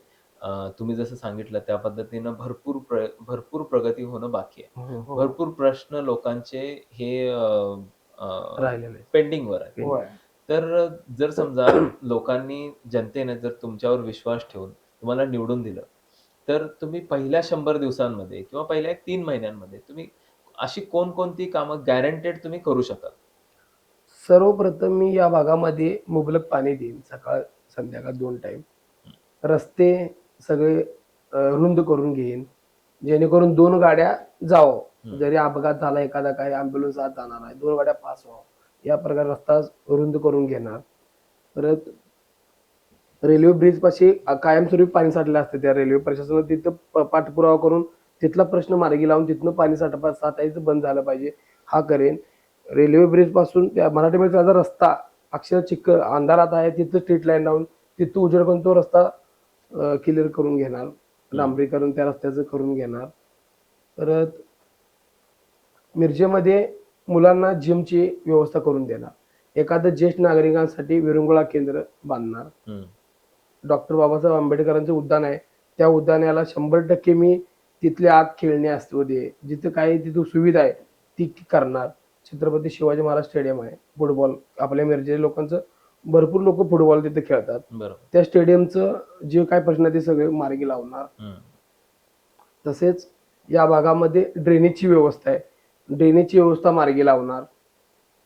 तुम्ही जसं सांगितलं त्या पद्धतीनं भरपूर प्रगती होणं बाकी आहे. भरपूर प्रश्न लोकांचे हे राहिलेलं पेंडिंगवर आहे. होय. तर जर समजा लोकांनी, जनतेने जर तुमच्यावर विश्वास ठेवून तुम्हाला निवडून दिलं, तर तुम्ही पहिल्या 100 दिवसांमध्ये किंवा पहिल्या 3 महिन्यांमध्ये तुम्ही अशी कोणकोणती कामं गॅरंटेड तुम्ही करू शकाल? सर्वप्रथम मी या भागामध्ये मुबलक पाणी देईन, सकाळ संध्याकाळ 2 टाइम. रस्ते सगळे रुंद करून घेईन, जेणेकरून 2 गाड्या जावं. जरी अपघात झाला एखादा, काही ॲम्ब्युलन्स आत जाणार आहे, 2 गाड्या पास व्हावं, या प्रकारे रस्ता रुंद करून घेणार. परत रेल्वे ब्रिज पाशी कायमस्वरूपी पाणी साठलं असतं, त्या रेल्वे प्रशासनानं तिथं पाठपुरावा करून तिथला प्रश्न मार्गी लावून तिथनं पाणी साठायचं बंद झालं पाहिजे, हा करेन. रेल्वे ब्रिज पासून त्या मराठी मेट्रोचा रस्ता अक्षर चिक्कल अंधारात आहे, तिथं स्ट्रीट लाईन लावून तिथं उजेड करून तो रस्ता क्लिअर करून घेणार, डांबरीकरण त्या रस्त्याचं करून घेणार. परत मिरजेमध्ये मुलांना जिमची व्यवस्था करून देणार. एखादं ज्येष्ठ नागरिकांसाठी विरंगुळा केंद्र बांधणार. डॉक्टर बाबासाहेब आंबेडकरांचं उद्यान आहे, त्या उद्यानाला 100% मी तिथले आत खेळणे असतो दे, जिथं काही तिथं सुविधा आहे ती करणार. छत्रपती शिवाजी महाराज स्टेडियम आहे, फुटबॉल आपल्या मिरजे लोकांचं भरपूर लोक फुटबॉल तिथे खेळतात, त्या स्टेडियमचं जे काय प्रश्न आहे ते सगळे मार्गी लावणार. तसेच या भागामध्ये ड्रेनेजची व्यवस्था आहे, ड्रेनेजची व्यवस्था मार्गी लावणार.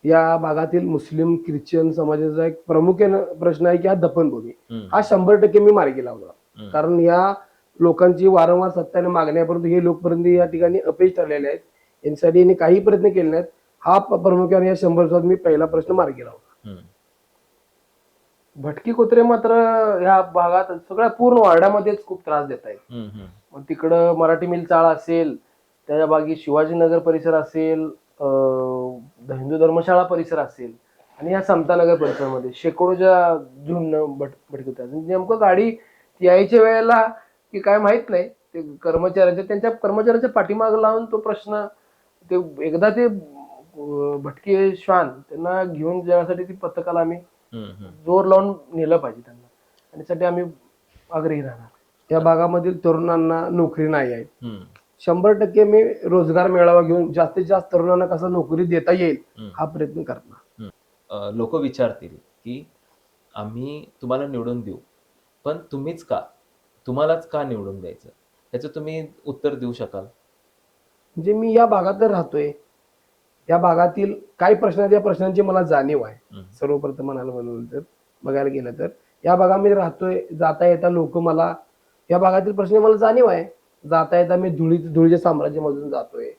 या भागातील मुस्लिम ख्रिश्चन समाजाचा एक प्रमुख प्रश्न आहे की हा दफनभूमी, हा 100% मी मार्गी लावणार. कारण या लोकांची वारंवार सत्याने मागण्यापर्यंत हे लोकपर्यंत या ठिकाणी अपयश ठरलेले आहेत, यांच्यासाठी यांनी काही प्रयत्न केले नाहीत. हा प्रामुख्याने या 100 दिवसात मी पहिला प्रश्न मार्गी लावला. भटकी कुत्रे मात्र ह्या भागात सगळ्या पूर्ण वार्डामध्येच खूप त्रास देत आहेत. मग तिकडं मराठी मिल चाळ असेल, त्याच्या बागी शिवाजीनगर परिसर असेल, हिंदू धर्मशाळा परिसर असेल, आणि या समतानगर परिसरामध्ये शेकडोच्या झुंड भटकी होतात. नेमकं गाडी यायच्या वेळेला की काय माहित नाही, ते त्यांच्या कर्मचाऱ्यांच्या पाठीमाग लावून तो प्रश्न, ते एकदा ते भटके श्वान त्यांना घेऊन जाण्यासाठी ती पथकाला आम्ही जोर लावून नेलं पाहिजे त्यांना, आणि त्यासाठी आम्ही आग्रही राहणार. या भागामधील तरुणांना नोकरी नाही आहे, 100% मी रोजगार मेळावा घेऊन जास्तीत जास्त तरुणांना कसं नोकरी देता येईल हा प्रयत्न करणार. लोक विचारतील की आम्ही तुम्हाला निवडून देऊ, पण तुम्हालाच का निवडून द्यायचं, ह्याचं तुम्ही उत्तर देऊ शकाल? म्हणजे मी या भागात राहतोय, या भागातील काही प्रश्न आहेत, या प्रश्नांची मला जाणीव आहे. सर्वप्रथम बघायला गेलं तर या भागामध्ये राहतोय, जाता येता लोक मला या भागातील प्रश्न मला जाणीव आहे. जाता येता मी धुळीच्या साम्राज्यामधून जातोय,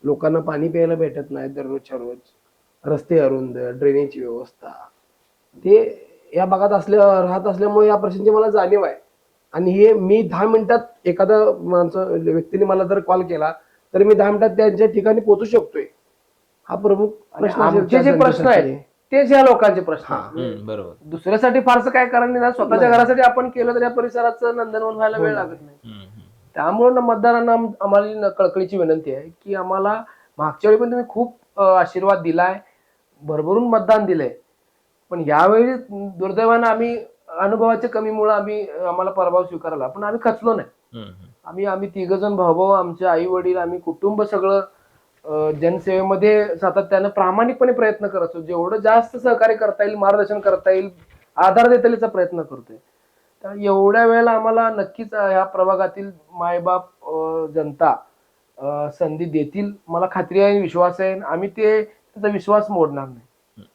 लोकांना पाणी प्यायला भेटत नाही दररोजच्या रोज, रस्ते अरुंद, ड्रेनेजची व्यवस्था, ते या भागात राहत असल्यामुळे या प्रश्नांची मला जाणीव आहे. आणि हे मी 10 मिनिटात एखादा व्यक्तीने मला जर कॉल केला तर मी 10 मिनिटात त्यांच्या ठिकाणी पोहोचू शकतोय. हा प्रमुख प्रश्न आमचे जे प्रश्न आहेत तेच या लोकांचे प्रश्न आहेत. बरोबर. दुसऱ्यासाठी फारसं काय कारण नाही, स्वतःच्या घरासाठी आपण केलं तर या परिसराचं नंदनवन व्हायला वेळ लागत नाही. त्यामुळे मतदारांना आम्हाला कळकळीची विनंती आहे की आम्हाला मागच्या वेळी पण तुम्ही खूप आशीर्वाद दिलाय, भरभरून मतदान दिलंय, पण यावेळी दुर्दैवानं आम्ही अनुभवाच्या कमीमुळे आम्हाला पराभव स्वीकारला, पण आम्ही खचलो नाही. आम्ही तिघजण भाऊ, आमचे आई वडील, आम्ही कुटुंब सगळं जनसेवेमध्ये सातत्यानं प्रामाणिकपणे प्रयत्न करत असतो. जेवढं जास्त सहकार्य करता येईल, मार्गदर्शन करता येईल, आधार देता येईल याचा प्रयत्न करतोय. तर एवढ्या वेळेला आम्हाला नक्कीच ह्या प्रभागातील मायबाप, जनता संधी देतील, मला खात्री आहे, विश्वास आहे. आम्ही त्यांचा विश्वास मोडणार नाही.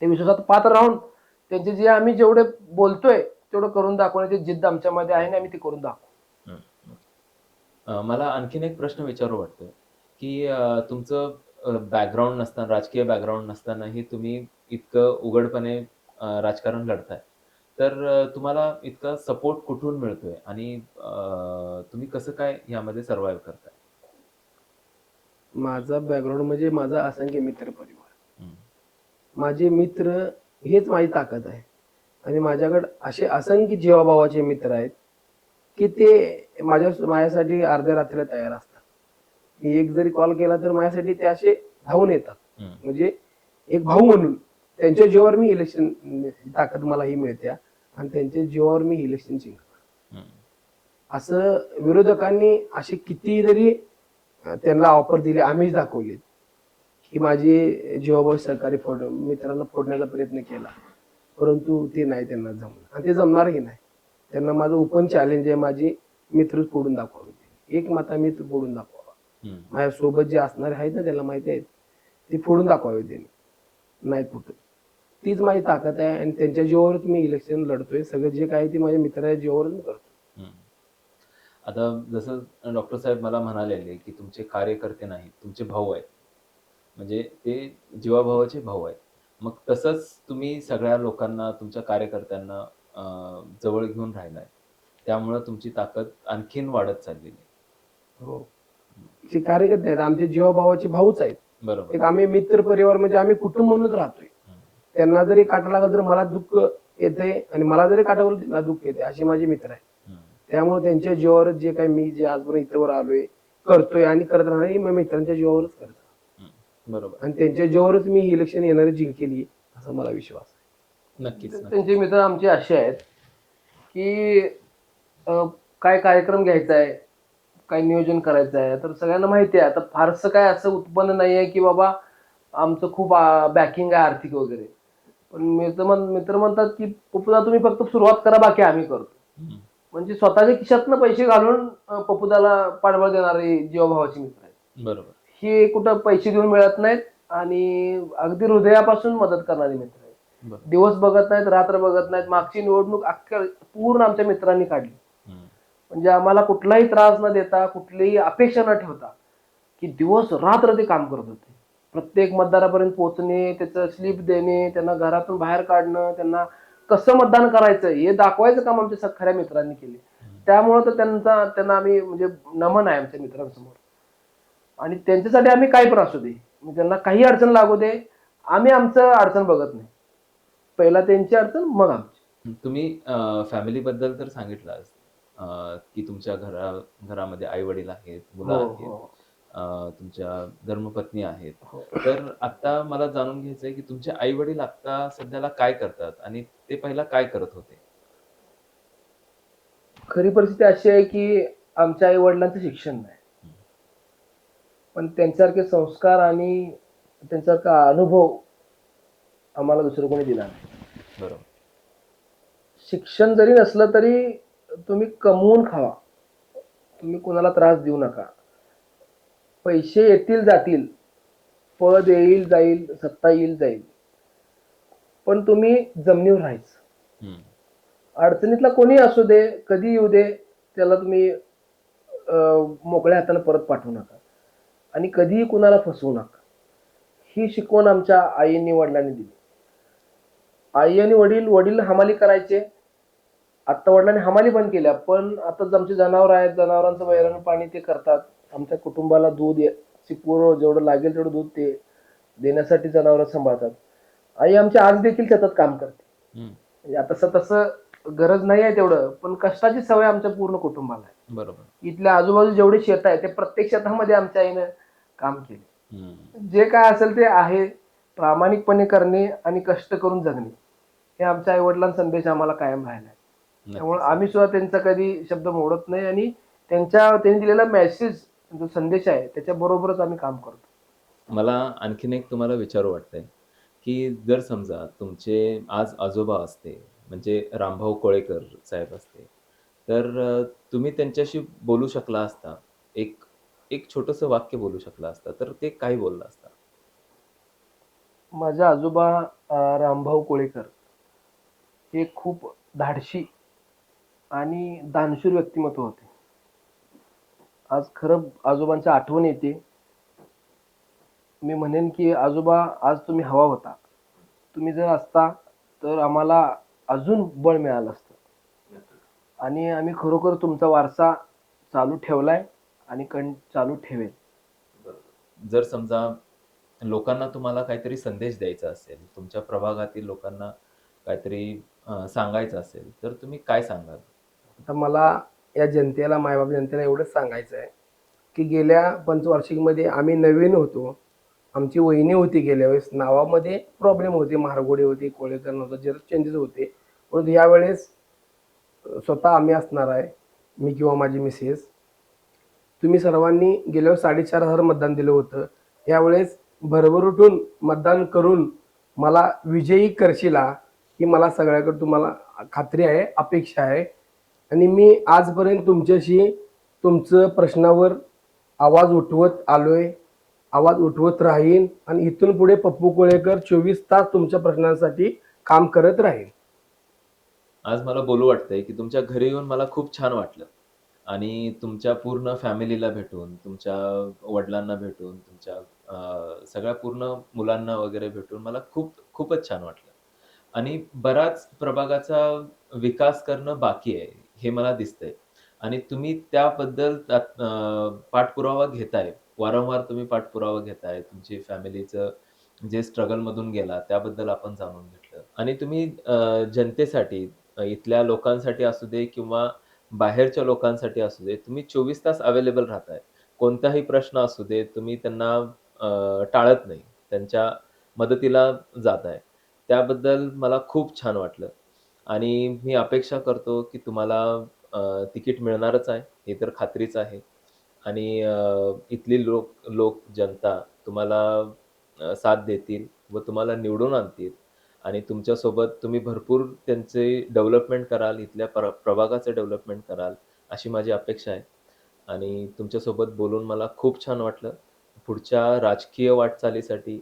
ते विश्वासात पात्र राहून त्यांचे जे आम्ही जेवढे बोलतोय तेवढं करून दाखवण्याची जिद्द आमच्यामध्ये आहे आणि आम्ही ते करून दाखवू. मला आणखीन एक प्रश्न विचारू वाटतोय की तुमचं बॅकग्राऊंड नसताना, राजकीय बॅकग्राऊंड नसतानाही तुम्ही इतकं उघडपणे राजकारण लढताय. तर तुम्हाला इतका सपोर्ट कुठून मिळतोय आणि तुम्ही कसं काय यामध्ये सर्व्हाइव्ह करताय? माझा बॅकग्राऊंड म्हणजे माझा असंख्य मित्र परिवार. हम्म. माझे मित्र हेच माझी ताकद आहे. आणि माझ्याकडे असे असंख्य जीवाभावाचे मित्र आहेत की ते माझ्यासाठी अर्ध्या रात्रीला तयार असतात. मी एक जरी कॉल केला तर माझ्यासाठी ते असे धावून येतात. हम्म. म्हणजे एक भाऊ म्हणून त्यांच्या जीवावर मी इलेक्शन, ताकद मला ही मिळते आणि त्यांच्या जीवावर मी इलेक्शन जिंकतो. हम्म. असं विरोधकांनी असे किती जरी त्यांना ऑफर दिली, आम्हीच दाखवली की माझी जीवाभाऊ सहकारी मित्रांना फोडण्याचा प्रयत्न केला, परंतु ते नाही त्यांना जमलं आणि ते जमणारही नाही. त्यांना माझं ओपन चॅलेंज आहे, माझी मित्र फोडून दाखवावे. एक माता मित्र फोडून दाखवावा. हम्म. माझ्यासोबत जे असणारे आहेत ना, त्याला माहिती आहेत, ते फोडून दाखवावे त्यांनी, नाही कुठं. तीच माझी ताकद आहे आणि त्यांच्या जीवावरच मी इलेक्शन लढतोय. सगळं जे काय ते माझ्या मित्राच्या जीवावरच मी करतो. हम्म. आता जसं डॉक्टर साहेब मला म्हणालेले की तुमचे कार्यकर्ते नाहीत, तुमचे भाऊ आहेत, म्हणजे ते जीवाभावाचे भाऊ आहेत. मग तसंच तुम्ही सगळ्या लोकांना, तुमच्या कार्यकर्त्यांना जवळ घेऊन राहिलाय, त्यामुळं तुमची ताकद आणखीन वाढत चाललेली आहे. हो, जे कार्यकर्ते आहेत आमचे जीवाभावाचे भाऊच आहेत. बरोबर. एक आम्ही मित्र परिवार म्हणजे आम्ही कुटुंब म्हणूनच राहतोय. त्यांना जरी काटा लागला तर मला दुःख येते आणि मला जरी काटा लागलं त्यांना दुःख येते, असे माझे मित्र आहेत. हम्म. त्यामुळे त्यांच्या जीवावरच जे काही मी जे आजपर्यंत इथवर आलोय, करतोय आणि करत राहणार, हे मी मित्रांच्या जीवावरच करतो. बरोबर. आणि त्यांच्या जीवावरच मी इलेक्शन येणारी जिंकेली असा मला विश्वास आहे. नक्कीच. त्यांचे मित्र आमचे असे आहेत की काय कार्यक्रम घ्यायचा आहे, काय नियोजन करायचं आहे, तर सगळ्यांना माहिती आहे. आता फारसं काय असं उत्पन्न नाही आहे की बाबा आमचं खूप बॅकिंग आहे आर्थिक वगैरे. पण मित्र म्हणतात की पप्पूदा तुम्ही फक्त सुरुवात करा, बाकी आम्ही करतो. हम्म. म्हणजे स्वतःच्या खिशातनं पैसे घालून पप्पूदाला पाठबळ देणारे जीवाभावाची मित्र आहेत. बरोबर. हे कुठं पैसे देऊन मिळत नाहीत आणि अगदी हृदयापासून मदत करणारे मित्र आहेत. बरोबर. दिवस बघत नाहीत, रात्र बघत नाहीत. मागची निवडणूक अख्ख्या पूर्ण आमच्या मित्रांनी काढली. हम्म. म्हणजे आम्हाला कुठलाही त्रास न देता, कुठलीही अपेक्षा न ठेवता की दिवस रात्र ते काम करत होते. प्रत्येक मतदारापर्यंत पोहोचणे, त्याचं स्लिप देणे, त्यांना घरातून बाहेर काढणं, त्यांना कसं मतदान करायचं हे दाखवायचं काम आमच्या खऱ्या मित्रांनी केले. त्यामुळं तर त्यांना आम्ही म्हणजे नमन आहे आमच्या मित्रांसमोर. आणि त्यांच्यासाठी आम्ही काही पण असू दे, म्हणजे त्यांना काही अडचण लागू दे, आम्ही आमचं अडचण बघत नाही. पहिला त्यांची अडचण, मग आमची. तुम्ही फॅमिली बद्दल तर सांगितलं की तुमच्या घरामध्ये आई वडील आहेत, मुलं आहेत, तुमच्या धर्मपत्नी आहेत. तर आता मला जाणून घ्यायचंय की तुमचे आई वडील आता सध्याला काय करतात आणि ते पहिला काय करत होते? खरी परिस्थिती अशी आहे की आमच्या आई वडिलांचं शिक्षण नाही, पण त्यांच्यासारखे संस्कार आणि त्यांच्यासारखा अनुभव आम्हाला दुसरं कोणी दिला नाही. बरोबर. शिक्षण जरी नसलं तरी तुम्ही कमवून खावा, तुम्ही कोणाला त्रास देऊ नका. पैसे येतील जातील, पद येईल जाईल, सत्ता येईल जाईल, पण तुम्ही जमिनीवर राहायचं. हम्म. अडचणीतला कोणी असू दे, कधी येऊ दे, त्याला तुम्ही मोकळ्या हाताने परत पाठवू नका आणि कधीही कुणाला फसवू नका. ही शिकवण आमच्या आईंनी वडिलांनी दिली. आई आणि वडील हमाली करायचे. आता वडिलांनी हमाली बंद केल्या, पण आता आमचे जनावर आहेत, जनावरांचं वैरण पाणी ते करतात. आमच्या कुटुंबाला दूध सिपूर जेवढं लागेल तेवढं दूध ते देण्यासाठी जनावर सांभाळतात. आई आमची आज देखील शेतात काम करते. म्हणजे आता तसं गरज नाही आहे तेवढं, पण कष्टाची सवय आमच्या पूर्ण कुटुंबाला आहे. बरोबर. इथल्या आजूबाजू जेवढे शेत आहे ते प्रत्येक शेतामध्ये आमच्या आईनं काम केले. जे काय असेल ते आहे, प्रामाणिकपणे करणे आणि कष्ट करून जगणे, हे आमच्या आई वडिलांचा संदेश आम्हाला कायम राहिला आहे. त्यामुळे आम्ही सुद्धा त्यांचा कधी शब्द मोडत नाही आणि त्यांनी दिलेला मेसेज जो संदेश आहे त्याच्या बरोबरच आम्ही काम करतो. मला आणखीन एक तुम्हाला विचारू वाटतंय, की जर समजा तुमचे आज आजोबा असते, म्हणजे रामभाऊ कोळेकर साहेब असते, तर तुम्ही त्यांच्याशी बोलू शकला असता. एक एक छोटंसं वाक्य बोलू शकला असता, तर ते काय बोलला असता? माझे आजोबा रामभाऊ कोळेकर हे खूप धाडशी आणि दानशूर व्यक्तिमत्व होते. आज खरं आजोबांची आठवण येते. मी म्हणेन की आजोबा आज तुम्ही हवा होता. तुम्ही जर असता तर आम्हाला अजून बळ मिळालं असतं आणि आम्ही खरोखर तुमचा वारसा चालू ठेवलाय आणि चालू ठेवेल. जर समजा लोकांना तुम्हाला काहीतरी संदेश द्यायचा असेल, तुमच्या प्रभागातील लोकांना काहीतरी सांगायचं असेल, तर तुम्ही काय सांगाल? आता मला या जनतेला, मायबाप जनतेला एवढंच सांगायचं आहे की गेल्या पंचवार्षिकमध्ये आम्ही नवीन होतो. आमची वहिनी होती गेल्या वेळेस, नावामध्ये प्रॉब्लेम होते, महारगोडे होते, कोळेकर नव्हतं, जरा चेंजेस होते. परंतु यावेळेस स्वतः आम्ही असणार आहे, मी किंवा माझी मिसेस. तुम्ही सर्वांनी गेल्या वेळेस 4,500 मतदान दिलं होतं. यावेळेस भरभरून मतदान करून मला विजयी करशिला ही मला सगळ्याकडे तुम्हाला खात्री आहे, अपेक्षा आहे. आणि मी आजपर्यंत तुमच्याशी तुमचं प्रश्नावर आवाज उठवत आलोय, आवाज उठवत राहीन आणि इथून पुढे पप्पू कोळेकर 24 तास तुमच्या प्रश्नांसाठी काम करत राहील. आज मला बोलू वाटतंय, की तुमच्या घरी येऊन मला खूप छान वाटलं आणि तुमच्या पूर्ण फॅमिलीला भेटून, तुमच्या वडिलांना भेटून, तुमच्या सगळ्या पूर्ण मुलांना वगैरे भेटून मला खूपच छान वाटलं आणि बराच प्रभागाचा विकास करणं बाकी आहे, हे मला दिसतंय आणि तुम्ही त्याबद्दल पाठपुरावा घेताय. वारंवार तुम्ही पाठपुरावा घेताय. तुमची फॅमिलीचं जे स्ट्रगलमधून गेला त्याबद्दल आपण जाणून घेतलं आणि तुम्ही जनतेसाठी इथल्या लोकांसाठी असू दे किंवा बाहेरच्या लोकांसाठी असू दे, तुम्ही 24 तास अवेलेबल राहताय. कोणताही प्रश्न असू दे, तुम्ही त्यांना टाळत नाही. त्यांच्या मदतीला जाताय. त्याबद्दल मला खूप छान वाटलं आणि मी अपेक्षा करतो, की तुम्हाला तिकीट मिळणारच आहे, हे तर खात्रीच आहे आणि इथली लोक जनता तुम्हाला साथ देतील व तुम्हाला निवडून आणतील आणि तुमच्यासोबत तुम्ही भरपूर त्यांचे डेव्हलपमेंट कराल, इथल्या प्रभागाचं डेव्हलपमेंट कराल, अशी माझी अपेक्षा आहे आणि तुमच्यासोबत बोलून मला खूप छान वाटलं. पुढच्या राजकीय वाटचालीसाठी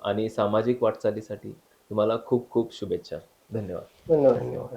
आणि सामाजिक वाटचालीसाठी तुम्हाला खूप खूप शुभेच्छा. धन्यवाद. धन्यवाद.